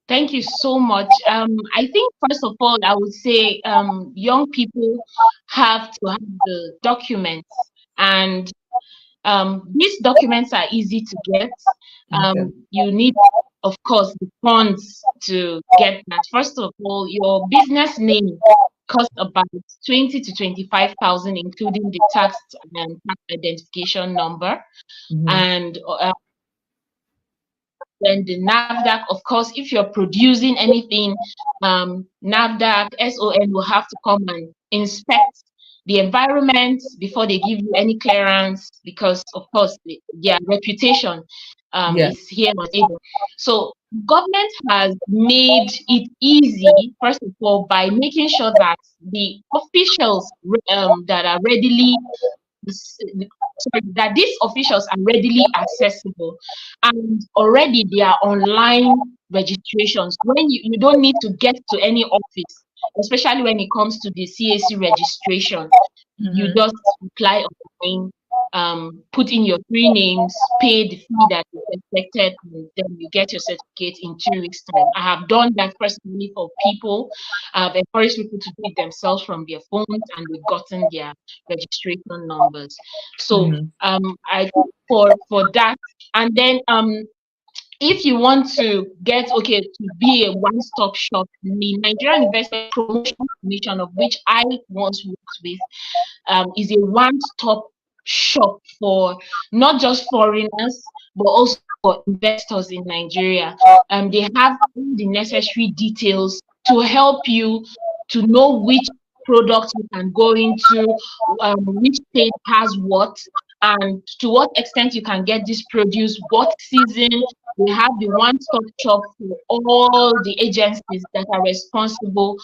Thank you so much. I think first of all, I would say young people have to have the documents, and these documents are easy to get. Okay. You need, of course, the funds to get that. First of all, your business name costs about 20 to 25,000, including the tax and tax identification number, Mm-hmm. and then the NAFDAC, of course, if you're producing anything, NAFDAC, SON will have to come and inspect the environment before they give you any clearance, because, of course, their reputation Yeah. is here on the table. So government has made it easy, first of all, by making sure that the officials that are readily sorry, that these officials are readily accessible, and already they are online registrations when you don't need to get to any office, especially when it comes to the CAC registration. You Mm-hmm. just apply online, put in your three names, pay the fee that is expected, and then you get your certificate in 2 weeks' time. I have done that personally for people. I've encouraged people to do it themselves from their phones, and they've gotten their registration numbers. So Mm-hmm. I think for that, and then if you want to get to be a one-stop shop, the Nigerian Investment Promotion Commission, of which I once worked with, is a one-stop shop for not just foreigners but also for investors in Nigeria. They have all the necessary details to help you to know which product you can go into, which state has what, and to what extent you can get this produce, what season. We have the one-stop shop for all the agencies that are responsible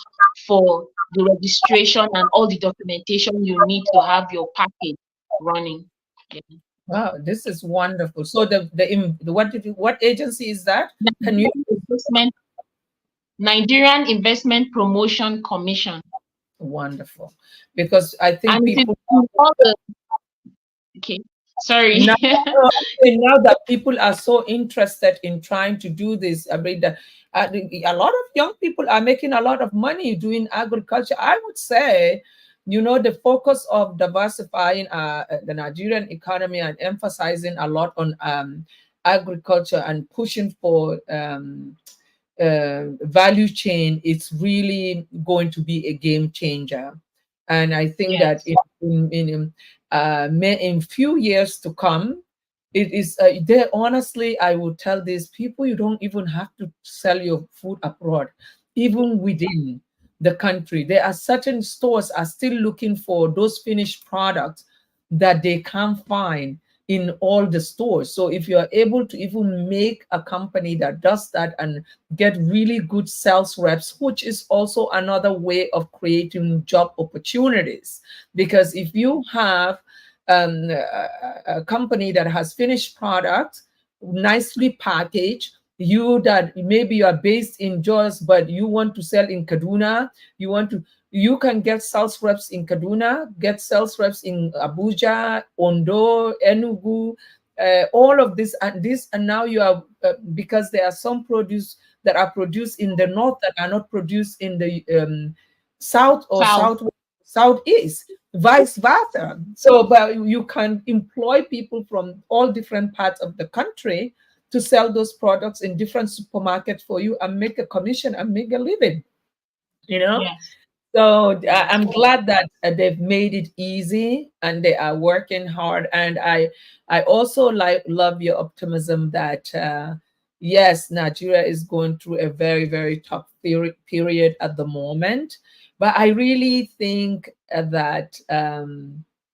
for the registration and all the documentation you need to have your package running. Yeah. Wow, this is wonderful. So what agency is that? Can you? Nigerian Investment, Nigerian Investment Promotion Commission. Wonderful, because I think And it is people in all the, okay, sorry. now, now that people are so interested in trying to do this. I mean, a lot of young people are making a lot of money doing agriculture. I would say, the focus of diversifying the Nigerian economy and emphasizing a lot on agriculture and pushing for value chain, it's really going to be a game changer. And I think that Yes. in few years to come, it is there. Honestly, I would tell these people, you don't even have to sell your food abroad, even within the country. There are certain stores are still looking for those finished products that they can't find in all the stores. So if you are able to even make a company that does that and get really good sales reps, which is also another way of creating job opportunities. Because if you have a company that has finished product, nicely packaged, you that maybe you are based in Jos, but you want to sell in Kaduna, you can get sales reps in Kaduna, get sales reps in Abuja, Ondo, Enugu, all of this and now you are because there are some produce that are produced in the north that are not produced in the south or South. southeast, vice versa. So, but you can employ people from all different parts of the country to sell those products in different supermarkets for you and make a commission and make a living. You know, Yes. so Yes. I'm glad that they've made it easy and they are working hard. And I also love your optimism that yes, Nigeria is going through a very very tough period at the moment, but I really think that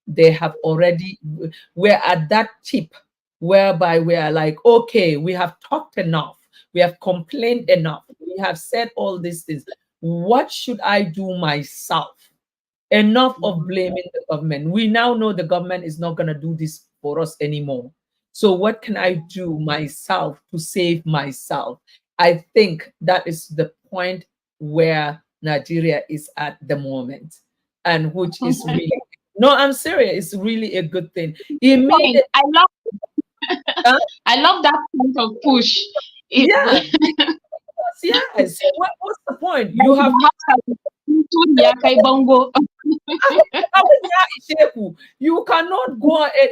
they have already we're at that tip whereby we are like, okay, we have talked enough, we have complained enough, we have said all these things. What should I do myself? Enough of Mhm. blaming the government. We now know the government is not going to do this for us anymore. So, what can I do myself to save myself? I think that is the point where Nigeria is at the moment, and which is really, no, I'm serious, it's really a good thing. Point. Immediate, uh, I love that point of push. It, yeah, yes. What's the point? You have you cannot go and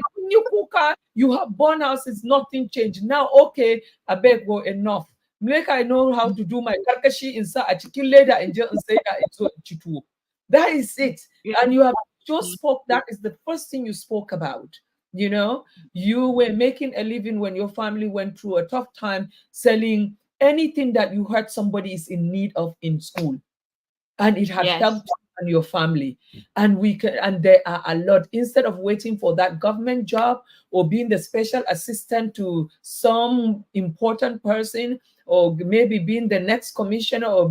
you have born houses, nothing changed. Now, okay, I beg go enough. Make I know how to do my karkashi inside a chicken later and just say that it's chitu. That is it. And you have just spoke, that is the first thing you spoke about. You know, you were making a living when your family went through a tough time selling anything that you heard somebody is in need of in school, and it had helped you and your family. And we can, and there are a lot. Instead of waiting for that government job or being the special assistant to some important person, or maybe being the next commissioner or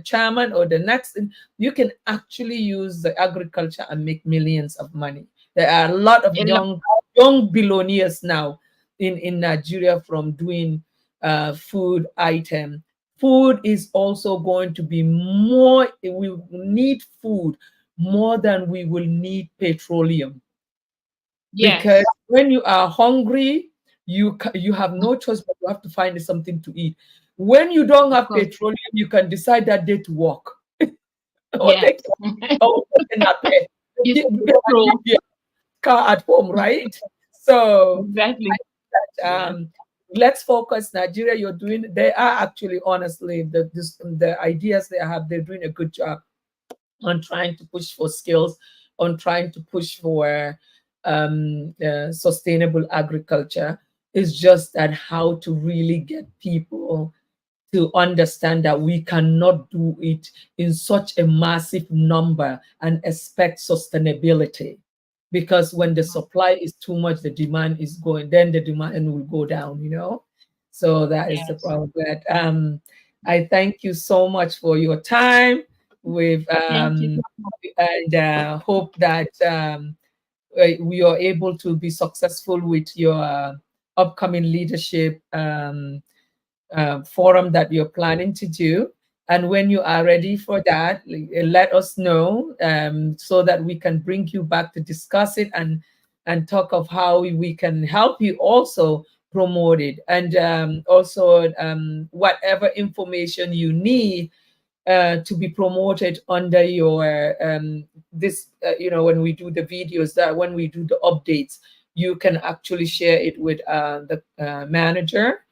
chairman or the next, you can actually use the agriculture and make millions of money. There are a lot of young billionaires now in Nigeria from doing food item. Food is also going to be more, we need food more than we will need petroleum. Because when you are hungry, you have no choice but you have to find something to eat. When you don't have petroleum, you can decide that day to walk. Or take car at home, right? So exactly. Let's focus. Nigeria, you're doing. They are actually, honestly, the ideas they have. They're doing a good job on trying to push for skills, on trying to push for sustainable agriculture. It's just that how to really get people to understand that we cannot do it in such a massive number and expect sustainability. Because when the supply is too much, the demand is going, then the demand will go down, you know? So that is the problem. But I thank you so much for your time. With and hope that we are able to be successful with your upcoming leadership forum that you're planning to do. And when you are ready for that, let us know so that we can bring you back to discuss it and talk of how we can help you also promote it. And also whatever information you need to be promoted under your this when we do the videos, that when we do the updates, you can actually share it with the manager,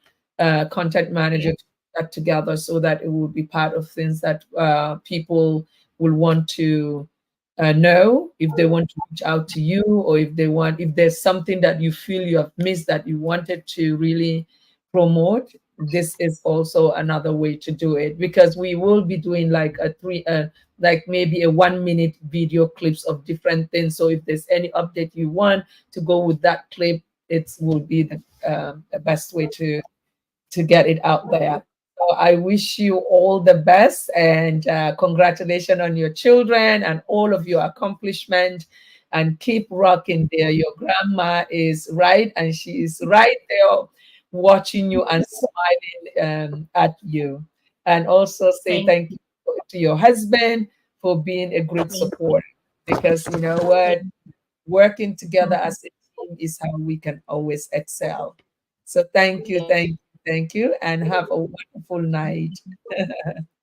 content manager, to put that together so that it will be part of things that people will want to know if they want to reach out to you, or if there's something that you feel you have missed that you wanted to really promote. This is also another way to do it, because we will be doing like like maybe a 1 minute video clips of different things. So if there's any update you want to go with that clip, it will be the best way to get it out there. So I wish you all the best, and congratulations on your children and all of your accomplishment, and keep rocking there. Your grandma is right, and she is right there watching you and smiling at you. And also say thank you to your husband for being a great support, because you know what, working together as a team is how we can always excel. So thank you, thank you, and have a wonderful night.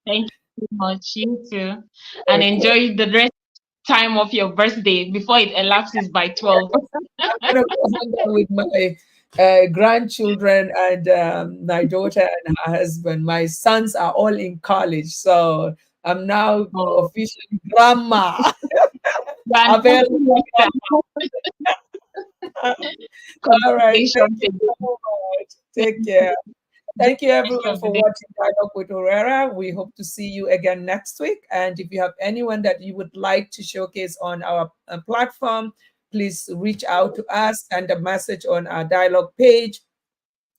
Thank you so much. You too. And enjoy the rest time of your birthday before it elapses by 12. I'm gonna go hang out with my grandchildren and my daughter and her husband. My sons are all in college, so I'm now officially grandma. Available. All right. Thank you so much. Take care. Thank you, everyone, for watching Dialogue with Khuraira. We hope to see you again next week. And if you have anyone that you would like to showcase on our platform, please reach out to us, send a message on our dialogue page,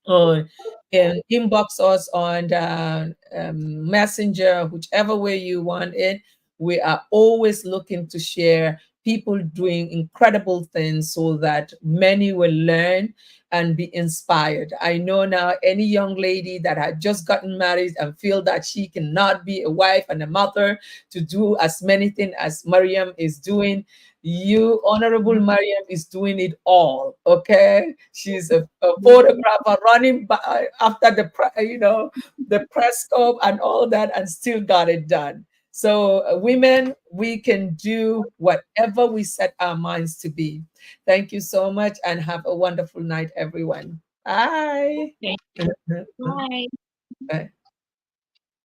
or inbox us on the Messenger, whichever way you want it. We are always looking to share people doing incredible things so that many will learn and be inspired. I know now any young lady that had just gotten married and feel that she cannot be a wife and a mother to do as many things as Maryam is doing, you, Honorable Maryam, is doing it all. Okay, she's a photographer running by after the press scope and all that, and still got it done. So, women, we can do whatever we set our minds to be. Thank you so much, and have a wonderful night, everyone. Bye. Thank you. Bye. Bye.